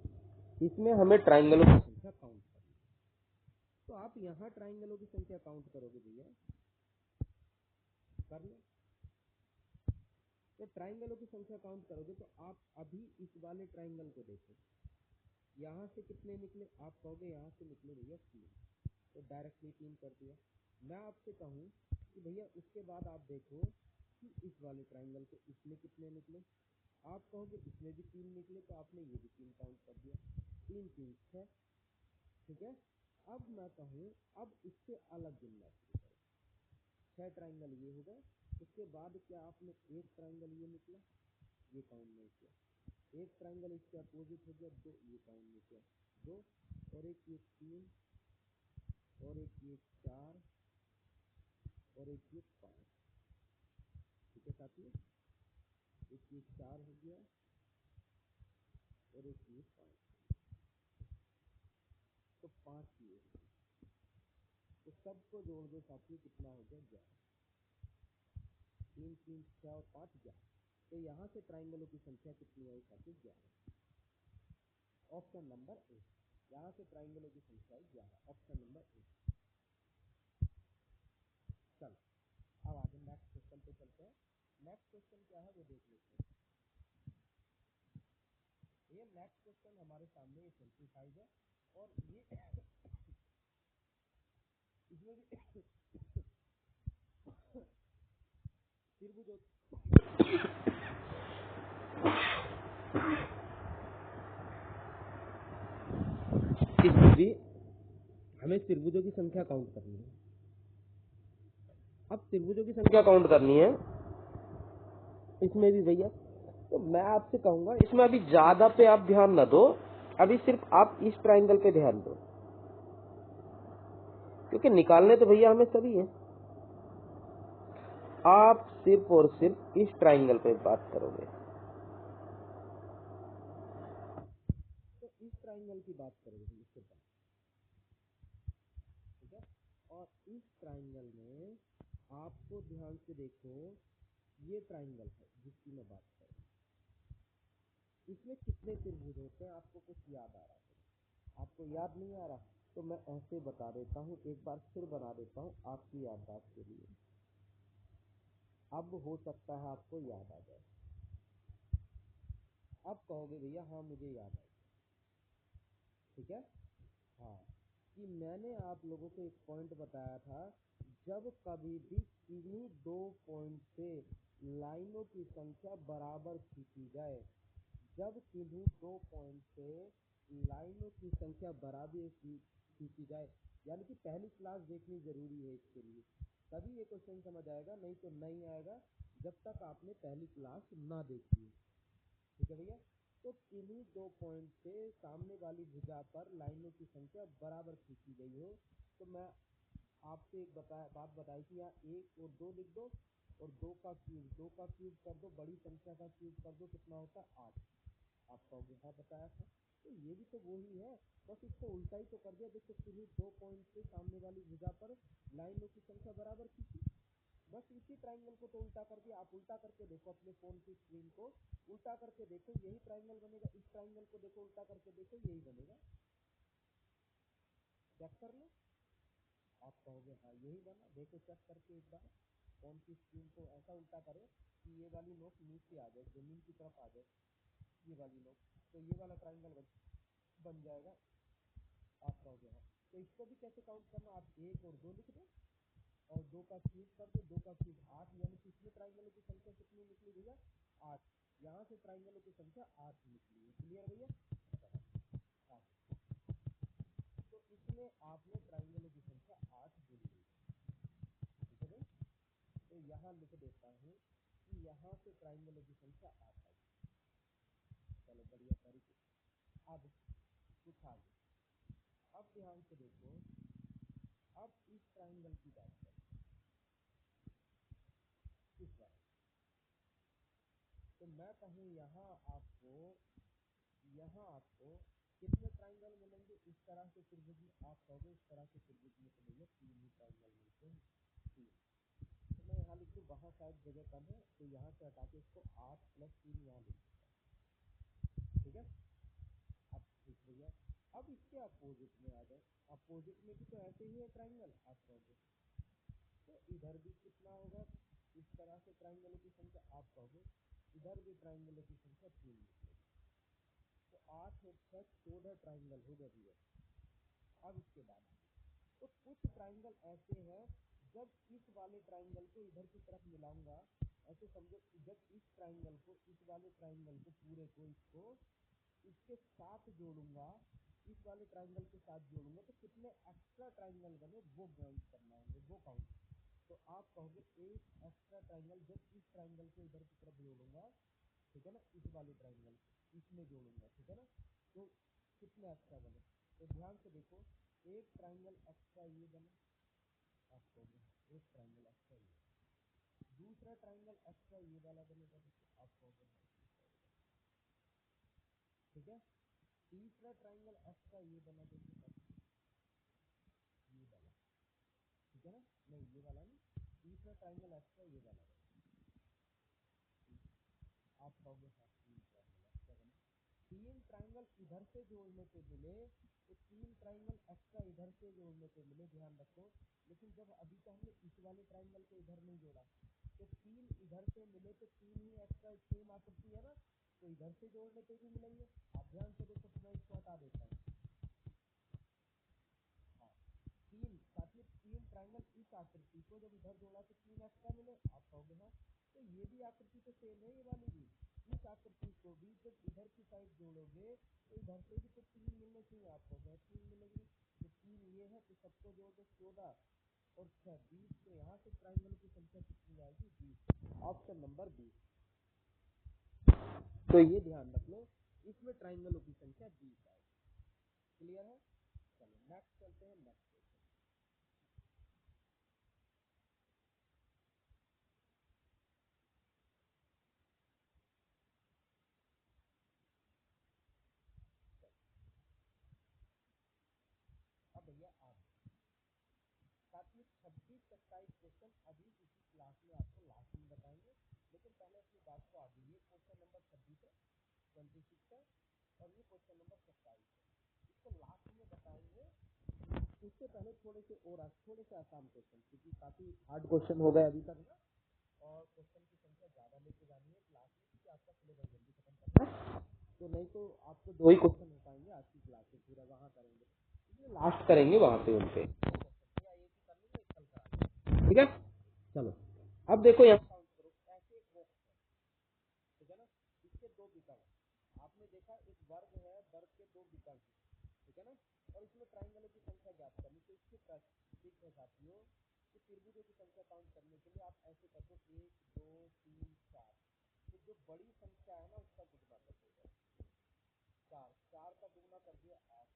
इसमें हमें ट्राइंगलों की संख्या काउंट करनी है। तो आप यहाँ ट्राइंगलों की संख्या काउंट करोगे भैया, कर लो, तो ट्राइंगलों की संख्या काउंट करोगे तो आप अभी इस वाले ट्राइंगल को देखो, यहाँ से कितने निकले, आप कहोगे यहाँ से निकले भैया 3, तो डायरेक्टली 3 कर दिया। मैं आपसे कहूँ कि भैया उसके बाद आप देखो कि इस वाले ट्राइंगल को इसमें कितने निकले, आप कहोगे इसमें भी 3 निकले, तो आपने ये भी 3 काउंट कर दिया, 3 3 6, ठीक है। अब मैं कहूँ अब इससे अलग गिनना शुरू करो, 6 ट्राइंगल ये हो गए, उसके बाद क्या आपने एक ट्राइंगल ये निकला, ये काउंट नहीं किया, एक ट्राइंगल इसके अपोजिट हो गया 2, ये काउंट नहीं किया, 2, और एक ये 3, और एक ये 4, और एक ये 5, ठीक है साथियों, एक ये 4 हो गया और एक ये 5, तो 5 ये, तो सबको जोड़ दो साथियों, कितना हो गया 11, 3 3 6 और 5 11, तो यहाँ से ट्राइंगलों की संख्या कितनी आई साथियों, 11, ऑप्शन नंबर ए, यहाँ से ट्राइंगलों की संख्या 11, ऑप्शन नंबर ए। चलो अब आगे नेक्स्ट क्वेश्चन पे चलते हैं, नेक्स्ट क्वेश्चन क्या है वो देख लेते हैं। ये नेक्स्ट क्वेश्चन हमारे सामने ये सिंप्लीफाइड है, और ये इसमें भी त्रिभुजों इसमें भी हमें त्रिभुजों की संख्या काउंट करनी है। अब त्रिभुजों की संख्या काउंट करनी है इसमें भी भैया, तो मैं आपसे कहूंगा इसमें अभी ज्यादा पे आप ध्यान न दो, अभी सिर्फ आप इस ट्राइंगल पे ध्यान दो, क्योंकि निकालने तो भैया हमें सभी है, आप सिर्फ और सिर्फ इस ट्राइंगल पे बात करोगे, तो इस ट्राइंगल की बात करोगे इसके बाद, ठीक है। और इस ट्राइंगल में आपको ध्यान से देखो, ये ट्राइंगल है जिसकी मैं बात कर रहा हूँ, इसमें कितने त्रिभुज होते हैं, आपको कुछ याद आ रहा है, आपको याद नहीं आ रहा, तो मैं ऐसे बता देता हूँ, एक बार फिर बना देता हूँ आपकी याददाश्त के लिए, अब हो सकता है आपको याद आ जाए, अब कहोगे भैया हाँ मुझे याद आ गया, ठीक है, हाँ, कि मैंने आप लोगों को एक पॉइंट बताया था, जब कभी भी किन्हीं 2 पॉइंट से लाइनों की संख्या बराबर खींची जाए, जब किन्हीं 2 पॉइंट से लाइनों की संख्या बराबर खींची जाए, यानी कि पहली क्लास देखनी जरूरी है इसके लिए, तभी ये क्वेश्चन समझ आएगा, नहीं तो नहीं आएगा जब तक आपने पहली क्लास ना देखी है, ठीक है भैया। तो किन्हीं दो पॉइंट से सामने वाली भुजा पर लाइनों की संख्या बराबर खींची गई हो, तो मैं आपसे एक बात बताई कि यहाँ 1 और 2 लिख दो और 2 का क्यूब कर दो, बड़ी संख्या का क्यूब कर दो, कितना होता है 8। आपका यहाँ बताया था। तो ये भी तो वही है, बस इसको उल्टा ही तो कर दिया। देखो किन्हीं 2 पॉइंट से सामने वाली भुजा पर लाइनों की संख्या बराबर खींची, बस इसी ट्राइंगल को तो उल्टा कर दिया। आप उल्टा करके देखो, अपने फोन की स्क्रीन को उल्टा करके देखो, यही ट्राइंगल बनेगा। इस ट्राइंगल को देखो, उल्टा करके देखो, यही बनेगा। चेक कर लो, आप कहोगे हाँ यही बना। देखो चेक करके एक बार फोन की स्क्रीन को ऐसा उल्टा करो कि ये वाली नोक नीचे आ जाए, जमीन की तरफ आ जाए, ये वाली नोक, तो ये वाला ट्राइंगल बन जाएगा। आप कहोगे हाँ। तो इसको भी कैसे काउंट करना, आप 1 और 2 लिख दो और 2 का क्यूब कर दो, 2 का क्यूब 8, यानी कि इसमें ट्राइंगलों की संख्या कितनी निकली भैया 8। यहाँ से ट्राइंगलों की संख्या 8 निकली है। क्लियर भैया? 8। तो इसमें आपने ट्राइंगलों की संख्या 8 गिन ली, ठीक है भाई। तो यहाँ लिख देता हूँ कि यहाँ से ट्राइंगलों की संख्या 8 आई। चलो बढ़िया तरीके। अब कुछ आगे, अब ध्यान से देखो, अब इस ट्राइंगल की बात करें, इस बार तो मैं कहूँ यहाँ आपको कितने ट्राइंगल मिलेंगे इस तरह से त्रिभुज में? आप कहोगे इस तरह से त्रिभुज में तो भैया 3 ही ट्राइंगल मिलते हैं, 3। तो मैं यहाँ लिख दूँ, वहाँ शायद जगह कम है, तो यहाँ से हटा के इसको 8 + 3 यहाँ लिख दूँ, ठीक है। अब ठीक भैया, अब इसके अपोजिट में आ जाए। अपोजिट में भी तो ऐसे ही है ट्राइंगल, आप कहोगे तो इधर भी कितना होगा इस तरह से ट्राइंगलों की संख्या? आप कहोगे इधर भी ट्राइंगलों की संख्या 3 निकलेगी। तो 8 और 6 14 ट्राइंगल हो गए भैया। अब इसके बाद तो कुछ ट्राइंगल ऐसे हैं, जब इस वाले ट्राइंगल को इधर की तरफ मिलाऊंगा, ऐसे समझो, जब इस ट्राइंगल को, इस वाले ट्राइंगल को पूरे को, इसको इसके साथ जोड़ूंगा, इस वाले ट्राइंगल के साथ जोड़ूंगा, तो कितने एक्स्ट्रा ट्राइंगल बने वो काउंट करना है, वो काउंट। तो आप कहोगे एक एक्स्ट्रा ट्राइंगल जब इस ट्राइंगल को इधर की तरफ जोड़ूंगा, ठीक है ना, इस वाले ट्राइंगल इसमें जोड़ूंगा, ठीक है ना, तो कितने एक्स्ट्रा बने? तो ध्यान से देखो, एक ट्राइंगल एक्स्ट्रा ये बने, आप कहोगे एक ट्राइंगल एक्स्ट्रा ये, दूसरा ट्राइंगल एक्स्ट्रा ये वाला बनेगा, आप कहोगे ठीक है। तीसरा ट्राइंगल एक्स्ट्रा ये बना, देखिए ये वाला, ठीक है ना, नहीं ये वाला नहीं, तीसरा ट्राइंगल एक्स्ट्रा ये वाला, आप कहोगे हाँ 3 ट्राइंगल एक्स्ट्रा बने। 3 ट्राइंगल इधर से जोड़ने पे मिले, तो 3 ट्राइंगल एक्स्ट्रा इधर से जोड़ने पे मिले, ध्यान रखो। लेकिन जब अभी तो हमने इस वाले ट्राइंगल को इधर नहीं जोड़ा, तो 3 इधर से मिले तो 3 ही एक्स्ट्रा सेम आकृति है ना, तो इधर से जोड़ने पे भी मिलेंगे। आप ध्यान से देखो, तो मैं इसको हटा देता हूँ। हाँ, 3 साथ में 3 ट्राइंगल इस आकृति को जब इधर जोड़ा तो 3 एक्स्ट्रा मिले, आप कहोगे हाँ। तो ये भी आकृति तो सेम है, ये वाली भी, इस आकृति को भी जब इधर की साइड जोड़ोगे तो इधर से भी तो 3 मिलने चाहिए, आपको 3 मिलेंगे। तो 3 ये है, तो सबको जोड़ दो 14 और 6 20, तो यहाँ से ट्राइंगल की संख्या कितनी आएगी 20, ऑप्शन नंबर 20। तो ये ध्यान रख लो, इसमें ट्राइंगलों की संख्या 20 आएगी। क्लियर है? चलो नेक्स्ट चलते हैं, नेक्स्ट क्वेश्चन। अब भैया आप साथ में 26 27 क्वेश्चन अभी इसी क्लास में आपको लास्ट में बताएंगे, लेकिन पहले अपनी बात को आगे, ये क्वेश्चन नंबर 26 है, 26 है, और ये क्वेश्चन नंबर 27 है, इसको लास्ट में बताएंगे। उससे पहले थोड़े से आसान क्वेश्चन, क्योंकि काफी हार्ड क्वेश्चन हो गए अभी तक ना, और क्वेश्चन की संख्या ज्यादा लेके जानी है क्लास में, क्योंकि आपका सिलेबस जल्दी खत्म करना है। तो नहीं तो आपको 2 ही क्वेश्चन हो पाएंगे आज की क्लास में, पूरा वहाँ करेंगे, इसलिए लास्ट करेंगे वहाँ पे उनके, ठीक है। चलो अब देखो यहाँ काउंट करो, ऐसे एक बॉक्स है, ठीक है ना, इसके 2 विकल्प आपने देखा, एक वर्ग है, वर्ग के 2 विकल्प, ठीक है ना, और इसमें ट्राइंगलों की संख्या ज्ञात करनी, तो इसके ठीक है साथियों, कि त्रिभुजों की संख्या काउंट करने के लिए आप ऐसे कर दो 1 2 3 4, तो जो बड़ी संख्या है ना उसका गुणा कर दो, 4, 4 का दुगना कर दिया 8।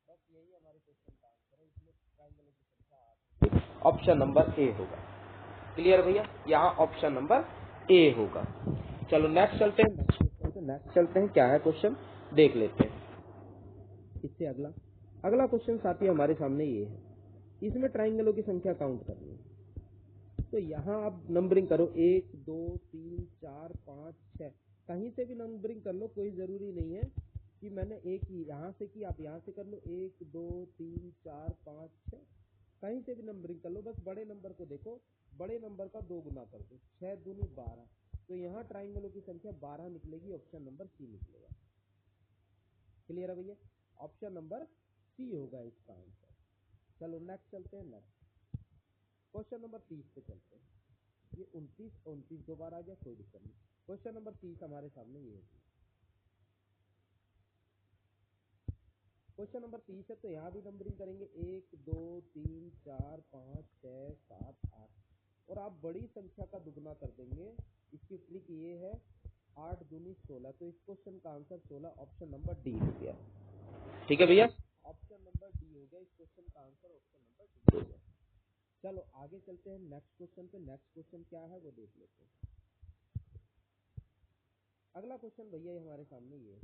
बस यही हमारे क्वेश्चन का आंसर है। इसमें ट्राइंगलों की संख्या 8, ऑप्शन नंबर ए होगा। क्लियर भैया, यहाँ ऑप्शन नंबर ए होगा। चलो नेक्स्ट चलते हैं, नेक्स्ट चलते हैं, क्या है क्वेश्चन देख लेते हैं। इससे अगला क्वेश्चन साथी हमारे सामने ये है, इसमें ट्राइंगलों की संख्या काउंट करनी है। तो यहाँ आप नंबरिंग करो 1 2 3 4 5 6, कहीं से भी नंबरिंग कर लो, कोई जरूरी नहीं है कि मैंने एक ही यहाँ से की, आप यहाँ से कर लो 1 2 3 4 5 6, कहीं से भी नंबरिंग कर लो, बस बड़े नंबर को देखो, बड़े नंबर का 2 गुना कर दो, 6 दूनी 12, तो यहाँ ट्राइंगलों की संख्या 12 निकलेगी, ऑप्शन नंबर सी निकलेगा। क्लियर है भैया, ऑप्शन नंबर सी होगा इसका आंसर। चलो नेक्स्ट चलते हैं, नेक्स्ट क्वेश्चन नंबर 30 पे चलते हैं। ये 29 दोबारा आ गया, कोई दिक्कत नहीं। क्वेश्चन नंबर 30 हमारे सामने ये है। क्वेश्चन नंबर 30 है, तो यहाँ भी नंबरिंग करेंगे 1 2 3 4 5 6 7 8, और आप बड़ी संख्या का दुगना कर देंगे। इसकी ट्रिक ये है, 8 दूनी 16, तो इस क्वेश्चन का आंसर 16, ऑप्शन नंबर डी हो गया। ठीक है भैया, ऑप्शन नंबर डी हो गया इस क्वेश्चन का आंसर, ऑप्शन नंबर डी हो गया। चलो आगे चलते हैं नेक्स्ट क्वेश्चन पे। नेक्स्ट क्वेश्चन क्या है वो देख लेते हैं। अगला क्वेश्चन भैया हमारे सामने ये है,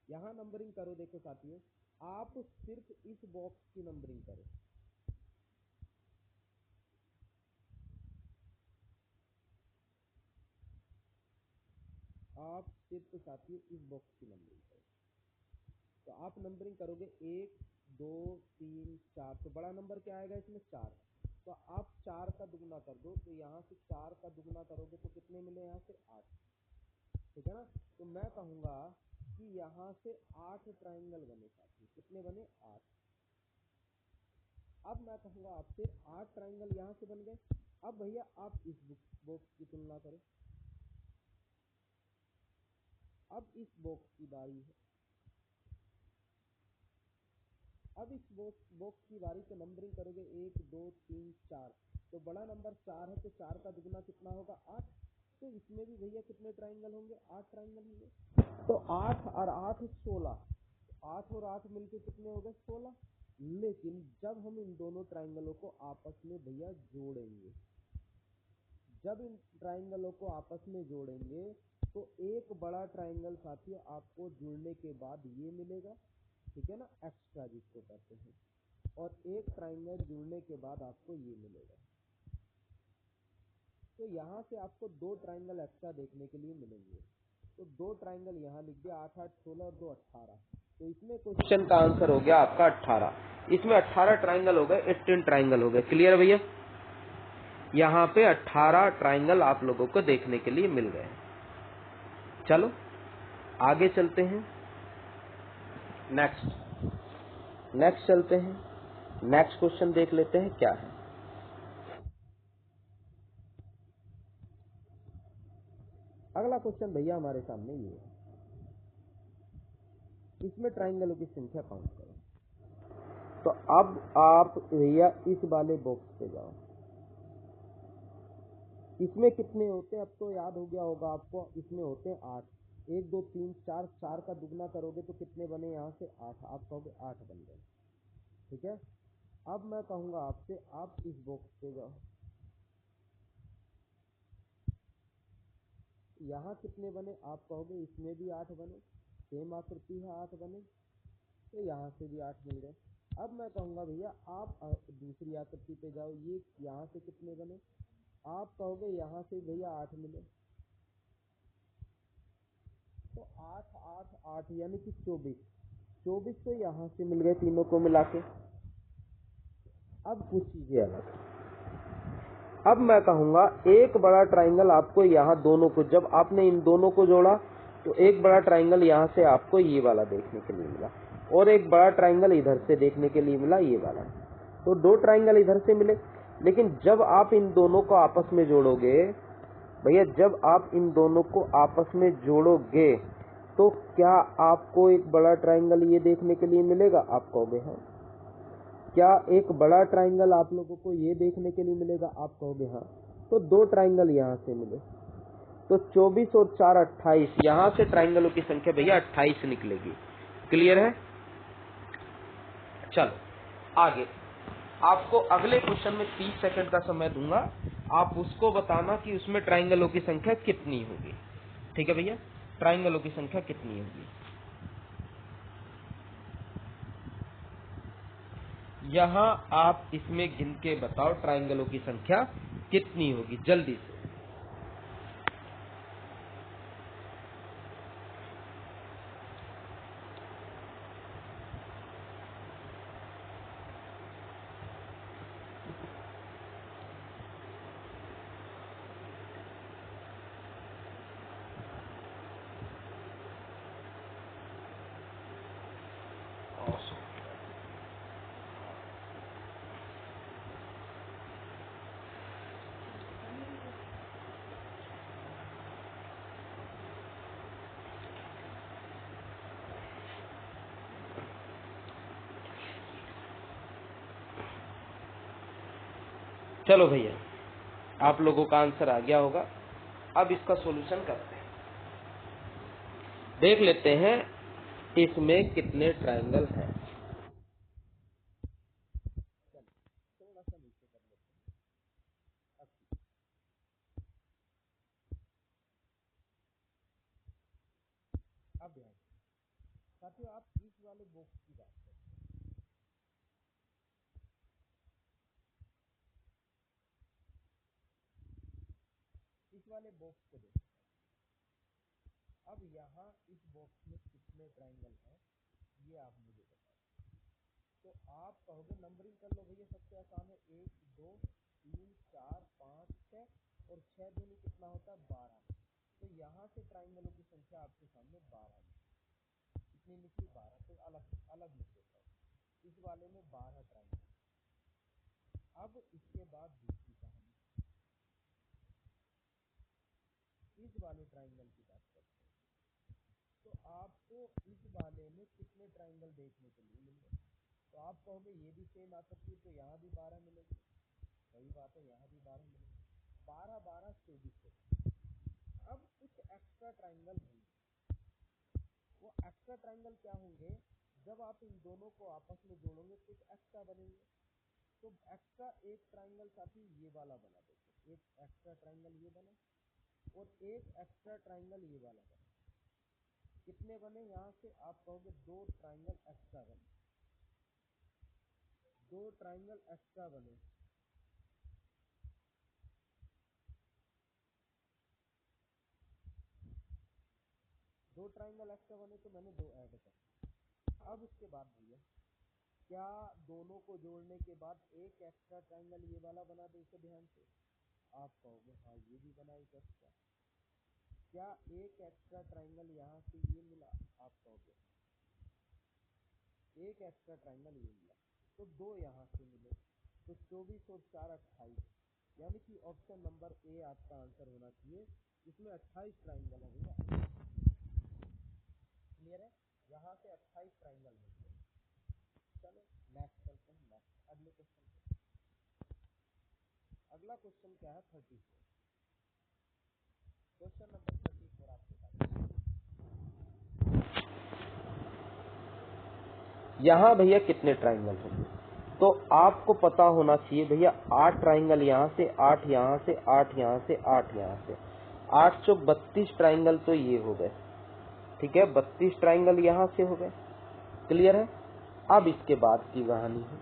यहाँ नंबरिंग करो, देखो साथियों, आप सिर्फ इस बॉक्स की नंबरिंग करो, आप सिर्फ साथियों इस बॉक्स की नंबरिंग करो। तो आप नंबरिंग करोगे 1 2 3 4, तो बड़ा नंबर क्या आएगा इसमें 4, तो आप 4 का दुगना कर दो, तो यहाँ से 4 का दुगना करोगे तो कितने मिले, यहाँ से 8, ठीक है ना। तो मैं कहूँगा कि यहाँ से 8 ट्राइंगल बने साथी, कितने बने 8। अब मैं कहूँगा आपसे 8 ट्राइंगल यहाँ से बन गए। अब भैया आप इस बॉक्स की तुलना करो, अब इस बॉक्स की बारी है, अब इस बॉक्स की बारी पे नंबरिंग करोगे 1 2 3 4, तो बड़ा नंबर 4 है, तो 4 का दुगना कितना होगा 8, तो इसमें भी भैया कितने ट्राइंगल होंगे, 8 ट्राइंगल होंगे। तो 8 और 8 16, 8 और 8 मिलके कितने हो गए 16। लेकिन जब हम इन दोनों ट्राइंगलों को आपस में भैया जोड़ेंगे, जब इन ट्राइंगलों को आपस में जोड़ेंगे तो एक बड़ा ट्राइंगल साथियों आपको जुड़ने के बाद ये मिलेगा, ठीक है ना, एक्स्ट्रा जिसको कहते हैं, और एक ट्राइंगल जुड़ने के बाद आपको ये मिलेगा। तो यहाँ से आपको 2 ट्राइंगल एक्स्ट्रा देखने के लिए मिलेंगे, तो 2 ट्राइंगल यहाँ लिख दिया, 8 8 16 और 2 18, तो इसमें क्वेश्चन का आंसर हो गया आपका 18। इसमें 18 ट्राइंगल हो गए, 18 ट्राइंगल हो गए। क्लियर भैया, यहाँ पे 18 ट्राइंगल आप लोगों को देखने के लिए मिल गए। चलो आगे चलते हैं, नेक्स्ट चलते हैं, नेक्स्ट क्वेश्चन देख लेते हैं क्या है। अगला क्वेश्चन भैया हमारे सामने ये है, इसमें ट्राइंगलों की संख्या काउंट करो। तो अब आप भैया इस वाले बॉक्स पे जाओ, इसमें कितने होते हैं अब तो याद हो गया होगा आपको, इसमें होते हैं 8, 1 2 3 4, 4 का दुगना करोगे तो कितने बने यहाँ से 8, आप कहोगे 8 बन गए, ठीक है। अब मैं कहूँगा आपसे, आप इस बॉक्स पे जाओ, यहाँ कितने बने, आप कहोगे इसमें भी 8 बने, सेम आकृति है 8 बने, तो यहाँ से भी 8 मिल गए। अब मैं कहूँगा भैया आप दूसरी आकृति पे जाओ, ये यहाँ से कितने बने, आप कहोगे यहाँ से भैया 8 मिले, तो 8 8 8 यानी कि 24 तो यहाँ से मिल गए तीनों को मिला के। अब कुछ चीजें अलग, अब मैं कहूँगा एक बड़ा ट्राइंगल आपको यहाँ दोनों को, जब आपने इन दोनों को जोड़ा तो एक बड़ा ट्राइंगल यहाँ से आपको ये वाला देखने के लिए मिला, और एक बड़ा ट्राइंगल इधर से देखने के लिए मिला ये वाला, तो 2 ट्राइंगल इधर से मिले। लेकिन जब आप इन दोनों को आपस में जोड़ोगे भैया, जब आप इन दोनों को आपस में जोड़ोगे तो क्या आपको एक बड़ा ट्राइंगल ये देखने के लिए मिलेगा, आप कहोगे हाँ। क्या एक बड़ा ट्राइंगल आप लोगों को ये देखने के लिए मिलेगा, आप कहोगे हाँ। तो 2 ट्राइंगल यहाँ से मिले, तो 24 और 4 28, यहाँ से ट्राइंगलों की संख्या भैया 28 निकलेगी। क्लियर है? चलो आगे, आपको अगले क्वेश्चन में 30 सेकंड का समय दूंगा, आप उसको बताना कि उसमें ट्राइंगलों की संख्या कितनी होगी। ठीक है भैया, ट्राइंगलों की संख्या कितनी होगी, यहाँ आप इसमें गिन के बताओ ट्राइंगलों की संख्या कितनी होगी जल्दी से। चलो भैया, आप लोगों का आंसर आ गया होगा। अब इसका सॉल्यूशन करते हैं, देख लेते हैं इसमें कितने ट्राइंगल हैं। थोड़ा सा नीचे कर लेते हैं। अब ध्यान साथियों, आप इस वाले बॉक्स की बात करें, इस वाले बॉक्स को देखो। अब यहाँ इस बॉक्स में कितने ट्राइंगल हैं ये आप मुझे बताओ। तो आप कहोगे नंबरिंग कर लो भैया, सबसे आसान है, 1 2 3 4 5 6 और 6 दूनी कितना होता है 12। तो यहाँ से ट्राइंगलों की संख्या आपके सामने 12 कितनी निकली 12। तो अलग अलग लिख देता हूँ, इस वाले में 12 ट्राइंगल। अब इसके बाद दूसरी कहानी, इस वाले ट्राइंगल की बात करते हैं। तो आपको इस वाले में कितने ट्राइंगल देखने को लिए मिलेंगे। तो आप कहोगे ये भी सेम आ सकती है, तो यहाँ भी 12 मिलेगी, वही बात है, यहाँ भी 12 मिलेगी, 12 12 24। अब कुछ एक्स्ट्रा ट्राइंगल होंगे, वो एक्स्ट्रा ट्राइंगल क्या होंगे, जब आप इन दोनों को आपस में जोड़ोगे कुछ एक्स्ट्रा बनेंगे। तो एक्स्ट्रा एक ट्राइंगल साथी ये वाला बना देते, एक एक्स्ट्रा ट्राइंगल ये बना और एक एक्स्ट्रा ट्राइंगल ये वाला बना। कितने बने यहाँ से, आप कहोगे 2 ट्राइंगल एक्स्ट्रा बने, 2 ट्राइंगल एक्स्ट्रा बने। दो ट्राइंगल एक्स्ट्रा बने तो मैंने 2 ऐड कर। अब उसके बाद भैया, क्या दोनों को जोड़ने के बाद एक एक्स्ट्रा ट्राइंगल ये वाला बना दे, इसे ध्यान से। आप कहोगे हाँ ये भी बना एक एक्स्ट्रा। क्या एक एक्स्ट्रा ट्राइंगल यहाँ से ये मिला, आप कहोगे एक एक्स्ट्रा ट्राइंगल ये मिला, तो 2 यहाँ से मिले, तो 24 और 4 28, यानी कि ऑप्शन नंबर ए आपका आंसर होना चाहिए, इसमें 28 ट्राइंगल है भैया। क्लियर है, यहाँ से 28 ट्राइंगल मिलते हैं। चलो नेक्स्ट करते हैं, नेक्स्ट अगले क्वेश्चन। अगला क्वेश्चन क्या है, 34। क्वेश्चन नंबर 34 आपके पास। यहाँ भैया कितने ट्राइंगल होंगे, तो आपको पता होना चाहिए भैया 8 ट्राइंगल यहाँ से, 8 यहाँ से, 8 यहाँ से, 8 यहाँ से, 8 चौक 32 ट्राइंगल तो ये हो गए। ठीक है, 32 ट्राइंगल यहाँ से हो गए। क्लियर है। अब इसके बाद की कहानी है,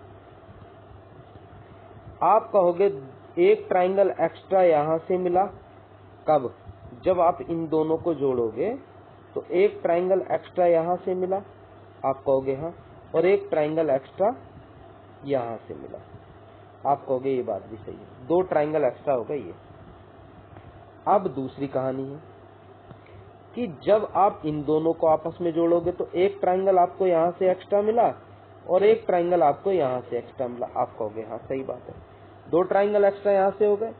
आप कहोगे एक ट्राइंगल एक्स्ट्रा यहाँ से मिला, कब, जब आप इन दोनों को जोड़ोगे तो एक ट्राइंगल एक्स्ट्रा यहाँ से मिला, आप कहोगे हाँ, और एक ट्राइंगल एक्स्ट्रा यहाँ से मिला, आप कहोगे ये बात भी सही है, 2 ट्राइंगल एक्स्ट्रा हो गए ये। अब दूसरी कहानी है कि जब आप इन दोनों को आपस में जोड़ोगे तो एक ट्राइंगल आपको यहाँ से एक्स्ट्रा मिला और एक ट्राइंगल आपको यहाँ से एक्स्ट्रा मिला, आप कहोगे हाँ सही बात है, 2 ट्राइंगल एक्स्ट्रा यहाँ से हो गए।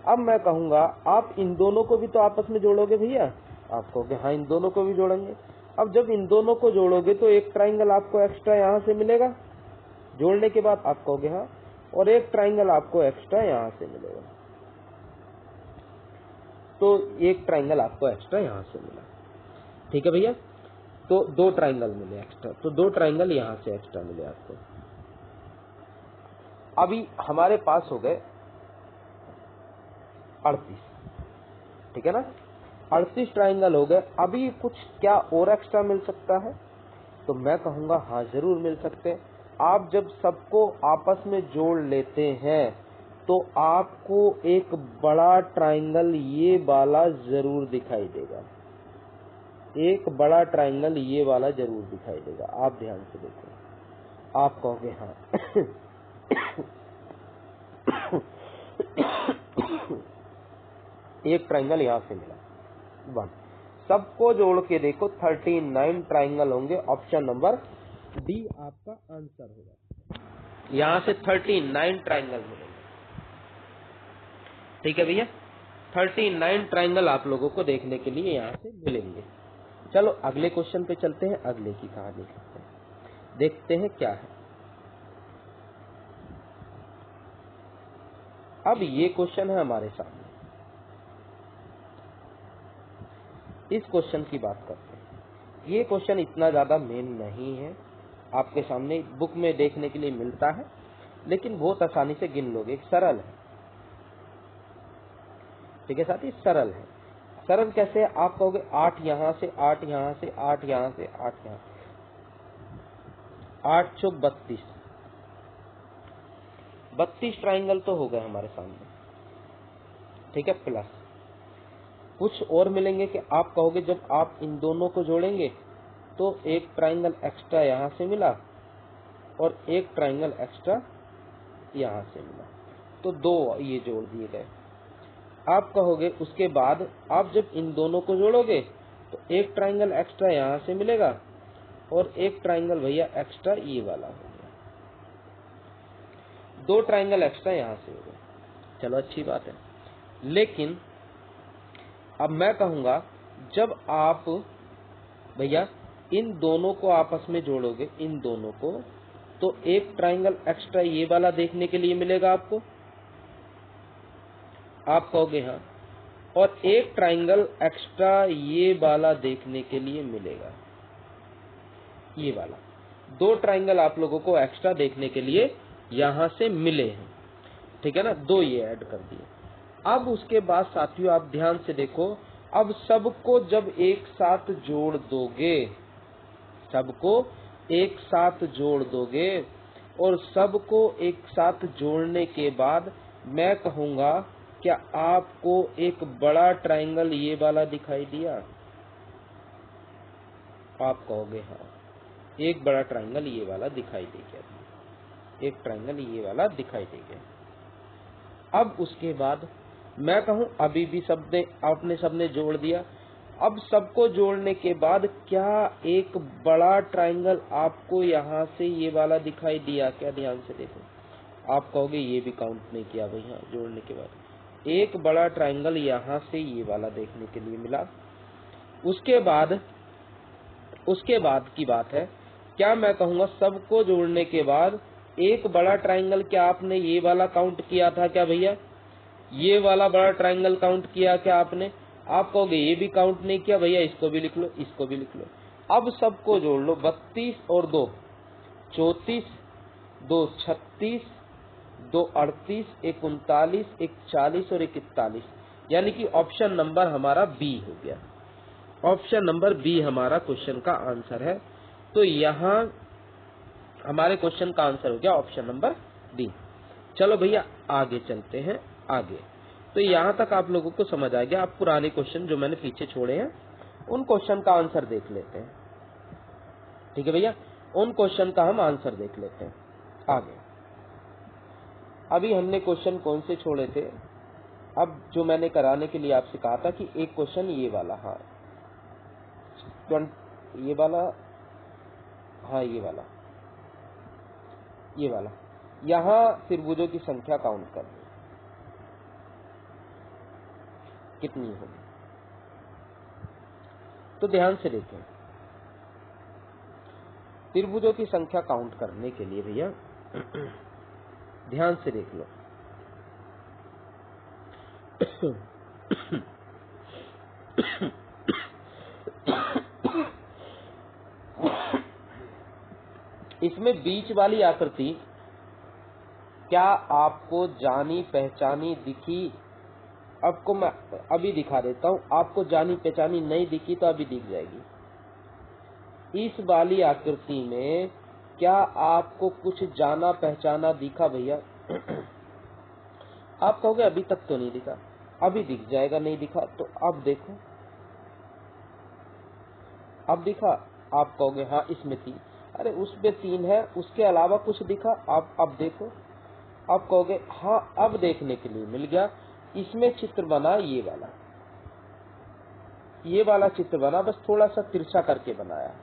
अब मैं कहूंगा आप इन दोनों को भी तो आपस में जोड़ोगे भैया, आप कहोगे हाँ इन दोनों को भी जोड़ेंगे। अब जब इन दोनों को जोड़ोगे तो एक ट्राइंगल आपको एक्स्ट्रा यहाँ से मिलेगा जोड़ने के बाद, आप कहोगे हाँ, और एक ट्राइंगल आपको एक्स्ट्रा यहाँ से मिलेगा। तो एक ट्राइंगल आपको एक्स्ट्रा यहाँ से मिला। ठीक है भैया, तो 2 ट्राइंगल मिले एक्स्ट्रा, तो 2 ट्राइंगल यहाँ से एक्स्ट्रा मिले आपको। अभी हमारे पास हो गए 38, ठीक है ना, 38 ट्राइंगल हो गए। अभी कुछ क्या और एक्स्ट्रा मिल सकता है? तो मैं कहूंगा हाँ जरूर मिल सकते हैं। आप जब सबको आपस में जोड़ लेते हैं तो आपको एक बड़ा ट्राइंगल ये वाला जरूर दिखाई देगा, एक बड़ा ट्राइंगल ये वाला जरूर दिखाई देगा। आप ध्यान से देखो, आप कहोगे हाँ एक ट्राइंगल यहां से मिला 1, सबको जोड़ के देखो 39 ट्राइंगल होंगे। ऑप्शन नंबर डी आपका आंसर होगा। यहां से 39 ट्राइंगल मिलेंगे। ठीक है भैया, 39 ट्राइंगल आप लोगों को देखने के लिए यहां से मिलेंगे। चलो अगले क्वेश्चन पे चलते हैं, अगले की कहानी करते हैं, देखते हैं क्या है। अब ये क्वेश्चन है हमारे सामने, इस क्वेश्चन की बात करते हैं। ये क्वेश्चन इतना ज्यादा मेन नहीं है, आपके सामने बुक में देखने के लिए मिलता है, लेकिन बहुत आसानी से गिन लोगे, सरल है। ठीक है साथी, सरल है। सरल कैसे है? आप कहोगे 8 यहां से, 8 यहां से, 8 यहां से, 8 यहां से, 8 चौक 32, 32 ट्राइंगल तो हो गए हमारे सामने। ठीक है, प्लस कुछ और मिलेंगे कि आप कहोगे जब आप इन दोनों को जोड़ेंगे तो एक ट्राइंगल एक्स्ट्रा यहां से मिला और एक ट्राइंगल एक्स्ट्रा यहां से मिला, तो 2 ये जोड़ दिए गए। आप कहोगे उसके बाद आप जब इन दोनों को जोड़ोगे तो एक ट्राइंगल एक्स्ट्रा यहां से मिलेगा और एक ट्राइंगल भैया एक्स्ट्रा ये वाला हो गया, 2 ट्राइंगल एक्स्ट्रा यहां से हो गए। चलो अच्छी बात है, लेकिन अब मैं कहूंगा जब आप भैया इन दोनों को आपस में जोड़ोगे, इन दोनों को, तो एक ट्राइंगल एक्स्ट्रा ये वाला देखने के लिए मिलेगा आपको। आप कहोगे हाँ, और एक ट्राइंगल एक्स्ट्रा ये वाला देखने के लिए मिलेगा, ये वाला। 2 ट्राइंगल आप लोगों को एक्स्ट्रा देखने के लिए यहां से मिले हैं। ठीक है ना, 2 ये ऐड कर दिए। अब उसके बाद साथियों आप ध्यान से देखो, अब सबको जब एक साथ जोड़ दोगे, सबको एक साथ जोड़ दोगे और सबको एक साथ जोड़ने के बाद मैं कहूंगा क्या आपको एक बड़ा ट्राइंगल ये वाला दिखाई दिया? आप कहोगे हाँ, एक बड़ा ट्राइंगल ये वाला दिखाई दे गया, एक ट्राइंगल ये वाला दिखाई दे गया। अब उसके बाद मैं कहूं अभी भी आपने सबने जोड़ दिया, अब सबको जोड़ने के बाद क्या एक बड़ा ट्राइंगल आपको यहाँ से ये वाला दिखाई दिया क्या? ध्यान से देखो, आप कहोगे ये भी काउंट नहीं किया भैया, जोड़ने के बाद एक बड़ा ट्राइंगल यहाँ से ये वाला देखने के लिए मिला। उसके बाद की बात है, क्या मैं कहूंगा सबको जोड़ने के बाद एक बड़ा ट्राइंगल क्या आपने ये वाला काउंट किया था क्या भैया? ये वाला बड़ा ट्राइंगल काउंट किया क्या आपने? आप कहोगे ये भी काउंट नहीं किया भैया, इसको भी लिख लो, इसको भी लिख लो। अब सबको जोड़ लो, 32 और 2 34, 2 36, 2 38, 1 39, 1 40 और 1 41, यानी कि ऑप्शन नंबर हमारा बी हो गया। ऑप्शन नंबर बी हमारा क्वेश्चन का आंसर है। तो यहाँ हमारे क्वेश्चन का आंसर हो गया ऑप्शन नंबर बी। चलो भैया आगे चलते हैं आगे। तो यहाँ तक आप लोगों को समझ आ गया। आप पुराने क्वेश्चन जो मैंने पीछे छोड़े हैं उन क्वेश्चन का आंसर देख लेते हैं। ठीक है भैया, उन क्वेश्चन का हम आंसर देख लेते हैं आगे। अभी हमने क्वेश्चन कौन से छोड़े थे? अब जो मैंने कराने के लिए आपसे कहा था कि एक क्वेश्चन ये वाला, हाँ ये वाला, हाँ ये वाला, यहाँ त्रिभुजों की संख्या काउंट कर लो कितनी होगी। तो ध्यान से देखें, त्रिभुजों की संख्या काउंट करने के लिए भैया ध्यान से देख लो। इसमें बीच वाली आकृति क्या आपको जानी पहचानी दिखी? आपको मैं अभी दिखा देता हूँ, आपको जानी पहचानी नहीं दिखी तो अभी दिख जाएगी। इस वाली आकृति में क्या आपको कुछ जाना पहचाना दिखा भैया? आप कहोगे अभी तक तो नहीं दिखा, अभी दिख जाएगा। नहीं दिखा तो अब देखो, अब दिखा? आप कहोगे हाँ इसमें 3, अरे उसमें 3 है, उसके अलावा कुछ दिखा? आप अब देखो, आप कहोगे हाँ अब देखने के लिए मिल गया। इसमें चित्र बना ये वाला चित्र बना, बस थोड़ा सा तिरछा करके बनाया है,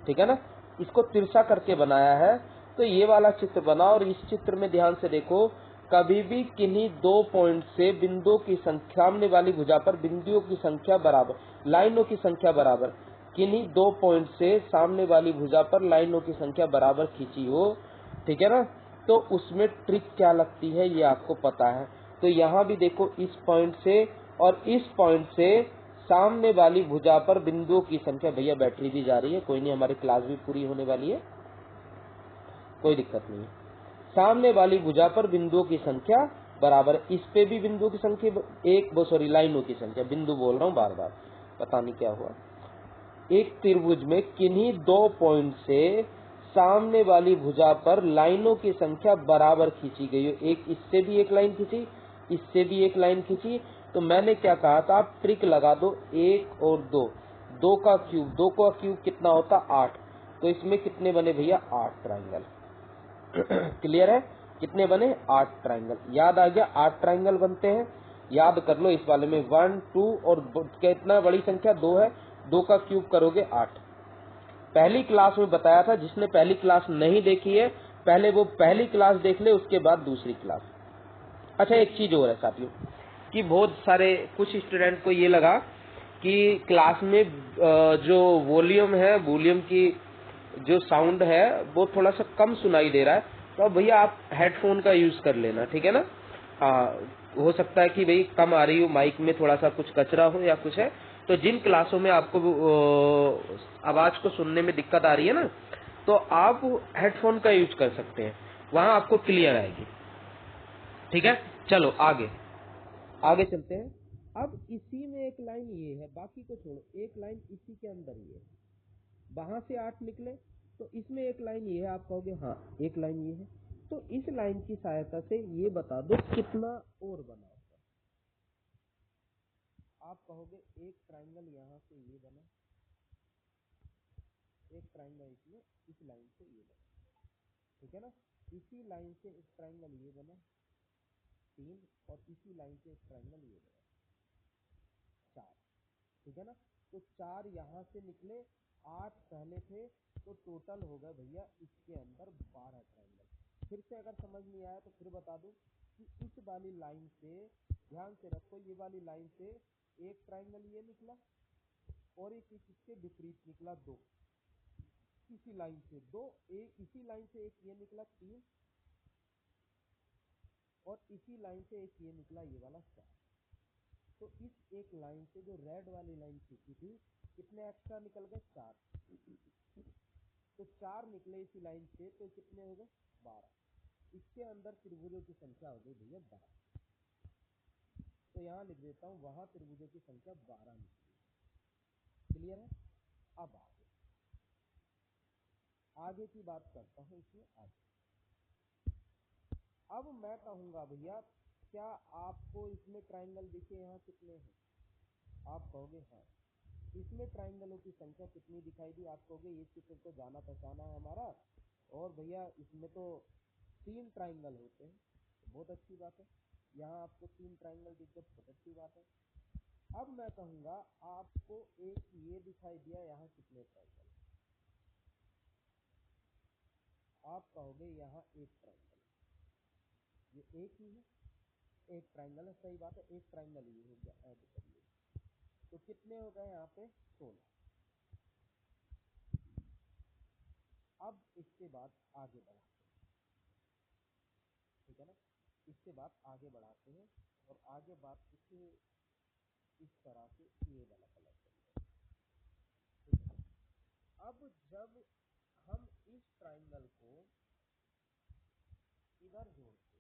ठीक है ना? इसको तिरछा करके बनाया है तो ये वाला चित्र बना। और इस चित्र में ध्यान से देखो, कभी भी किन्हीं 2 पॉइंट से बिंदुओं की संख्या, सामने वाली भुजा पर बिंदुओं की संख्या बराबर, लाइनों की संख्या बराबर, किन्हीं 2 पॉइंट से सामने वाली भुजा पर लाइनों की संख्या बराबर खींची हो, ठीक है ना? तो उसमें ट्रिक क्या लगती है ये आपको पता है। तो यहाँ भी देखो, इस पॉइंट से और इस पॉइंट से सामने वाली भुजा पर बिंदुओं की संख्या, भैया बैटरी भी जा रही है, कोई नहीं, हमारी क्लास भी पूरी होने वाली है, कोई दिक्कत नहीं है। सामने वाली भुजा पर बिंदुओं की संख्या बराबर, इस पे भी बिंदुओं की संख्या लाइनों की संख्या, बिंदु बोल रहा हूँ बार बार, पता नहीं क्या हुआ। एक त्रिभुज में किन्हीं 2 पॉइंट से सामने वाली भुजा पर लाइनों की संख्या बराबर खींची गई हो, एक इससे भी एक लाइन खींची, इससे भी एक लाइन खींची, तो मैंने क्या कहा था, आप ट्रिक लगा दो, 1 और 2, 2 का क्यूब कितना होता? 8। तो इसमें कितने बने भैया? 8 ट्राइंगल। क्लियर है? कितने बने? 8 ट्राइंगल। याद आ गया? 8 ट्राइंगल बनते हैं, याद कर लो। इस वाले में 1 2 और कितना बड़ी संख्या 2 है, 2 का क्यूब करोगे 8। पहली क्लास में बताया था, जिसने पहली क्लास नहीं देखी है पहले वो पहली क्लास देख ले, उसके बाद दूसरी क्लास। अच्छा, एक चीज और है साथियों, कि बहुत सारे कुछ स्टूडेंट को ये लगा कि क्लास में जो वॉल्यूम की जो साउंड है वो थोड़ा सा कम सुनाई दे रहा है, तो अब भैया आप हेडफोन का यूज कर लेना, ठीक है ना? हाँ, हो सकता है कि भाई कम आ रही हो, माइक में थोड़ा सा कुछ कचरा हो या कुछ है, तो जिन क्लासों में आपको आवाज को सुनने में दिक्कत आ रही है ना, तो आप हेडफोन का यूज कर सकते हैं, वहां आपको क्लियर आएगी, ठीक है? चलो आगे चलते हैं। अब इसी में एक लाइन ये है, बाकी को छोड़ो, एक लाइन इसी के अंदर ये है, वहां से 8 निकले, तो इसमें एक लाइन ये है। आप कहोगे हाँ एक लाइन ये है, तो इस लाइन की सहायता से ये बता दो कितना और बना होगा। आप कहोगे एक ट्राइंगल यहाँ से ये बना, एक ट्राइंगल इसमें इस लाइन से ये बना, ठीक है ना? इसी लाइन से एक ट्राइंगल ये बना 3, और इसी लाइन से एक ट्राइंगल ये बना 4, ठीक है ना? तो 4 यहाँ से निकले, 8 पहले थे, तो टोटल हो गए भैया इसके अंदर 12 ट्राइंगल। फिर से अगर समझ नहीं आया तो फिर बता दूं कि इस वाली लाइन से, ध्यान से रखो, ये वाली लाइन से एक ट्राइंगल ये निकला, और एक इसके विपरीत निकला 2, इसी लाइन से 2, इसी लाइन से एक ये निकला 3, और इसी लाइन से एक ये निकला ये वाला 4। तो इस एक लाइन से जो रेड वाली लाइन खींची थी, कितने एक्स्ट्रा निकल गए? 4। तो 4 निकले इसी लाइन से, तो कितने हो गए? 12। इसके अंदर त्रिभुजों की संख्या हो गई भैया 12। तो यहाँ लिख देता हूँ, वहां त्रिभुजों की संख्या 12 निकली। क्लियर है? अब आगे की बात करता हूँ इसमें आगे। अब मैं कहूंगा भैया, क्या आपको इसमें ट्राइंगल दिखे? यहाँ कितने हैं? आप कहोगे हाँ। इसमें ट्राइंगलों की संख्या कितनी दिखाई दी? आप कहोगे ये चित्र तो जाना पहचाना है हमारा, और भैया इसमें तो 3 ट्राइंगल होते हैं। तो बहुत अच्छी बात है, यहाँ आपको 3 ट्राइंगल दिख गए, बहुत अच्छी बात है। अब मैं कहूंगा आपको एक ये दिखाई दिया, यहाँ कितने ट्राइंगल? आप कहोगे यहाँ एक ट्राइंगल, ये एक ही है, एक ट्राइंगल है, सही बात है, एक ट्राइंगल ये हो गया, ऐड करिए, तो कितने हो गए यहाँ पे? 16। अब इसके बाद आगे बढ़ाते हैं, ठीक है ना? इसके बाद आगे बढ़ाते हैं, और आगे बात इस तरह से ये वाला कलर करेंगे, ठीक है? अब जब हम इस ट्राइंगल को इधर जोड़ते,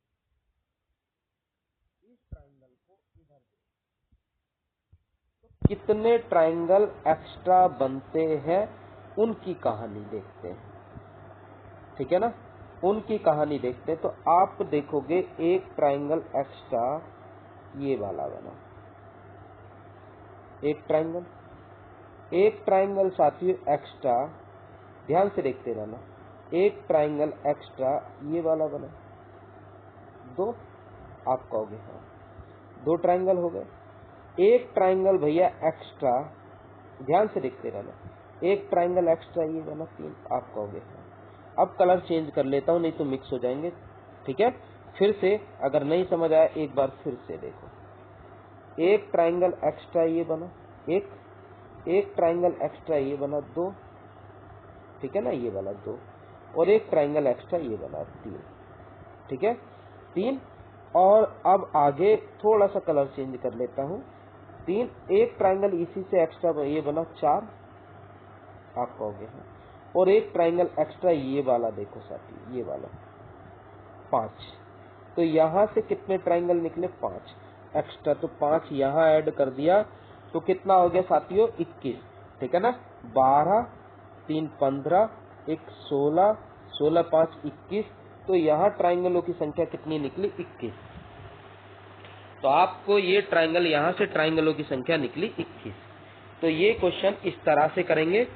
इस ट्राइंगल को इधर जोड़ते तो कितने ट्राइंगल एक्स्ट्रा बनते हैं उनकी कहानी देखते हैं। ठीक है ना, उनकी कहानी देखते हैं। तो आप देखोगे एक ट्राइंगल एक्स्ट्रा ये वाला बना, एक ट्राइंगल साथियों एक्स्ट्रा, ध्यान से देखते रहना, एक ट्राइंगल एक्स्ट्रा ये वाला बना, दो, आप कहोगे हाँ 2 ट्राइंगल हो गए। एक ट्राइंगल भैया एक्स्ट्रा, ध्यान से देखते रहना, एक ट्राइंगल एक्स्ट्रा ये बना 3, आप कहोगे हाँ। अब कलर चेंज कर लेता हूं नहीं तो मिक्स हो जाएंगे। ठीक है, फिर से अगर नहीं समझ आया एक बार फिर से देखो, एक ट्राइंगल एक्स्ट्रा ये बना एक ट्राइंगल एक्स्ट्रा ये बना 2, ठीक है ना, ये वाला 2, और एक ट्राइंगल एक्स्ट्रा ये बना 3। ठीक है 3, और अब आगे थोड़ा सा कलर चेंज कर लेता हूं, 3, एक ट्राइंगल इसी से एक्स्ट्रा ये बना 4, आप कहोगे हाँ, और एक ट्राइंगल एक्स्ट्रा ये वाला देखो साथी, ये वाला 5। तो यहां से कितने ट्राइंगल निकले 5 एक्स्ट्रा, तो 5 यहां ऐड कर दिया तो कितना हो गया साथियों 21। ठीक है ना, 12, 3 15, 1 16, 16 5 21। तो यहाँ ट्राइंगलों की संख्या कितनी निकली 21। तो आपको ये ट्राइंगल यहाँ से ट्राइंगलों की संख्या निकली 21। तो ये क्वेश्चन इस तरह से करेंगे।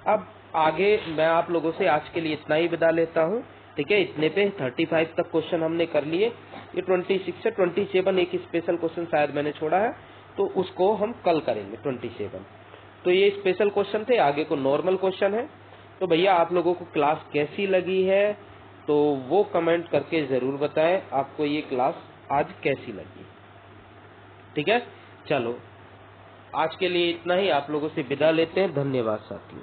अब आगे मैं आप लोगों से आज के लिए इतना ही विदा लेता हूँ। ठीक है, इतने पे 35 तक क्वेश्चन हमने कर लिए। ये 26 से 27 एक स्पेशल क्वेश्चन शायद मैंने छोड़ा है, तो उसको हम कल करेंगे 27। तो ये स्पेशल क्वेश्चन थे, आगे को नॉर्मल क्वेश्चन है। तो भैया आप लोगों को क्लास कैसी लगी है तो वो कमेंट करके जरूर बताएं, आपको ये क्लास आज कैसी लगी। ठीक है, चलो आज के लिए इतना ही, आप लोगों से विदा लेते हैं। धन्यवाद साथियों।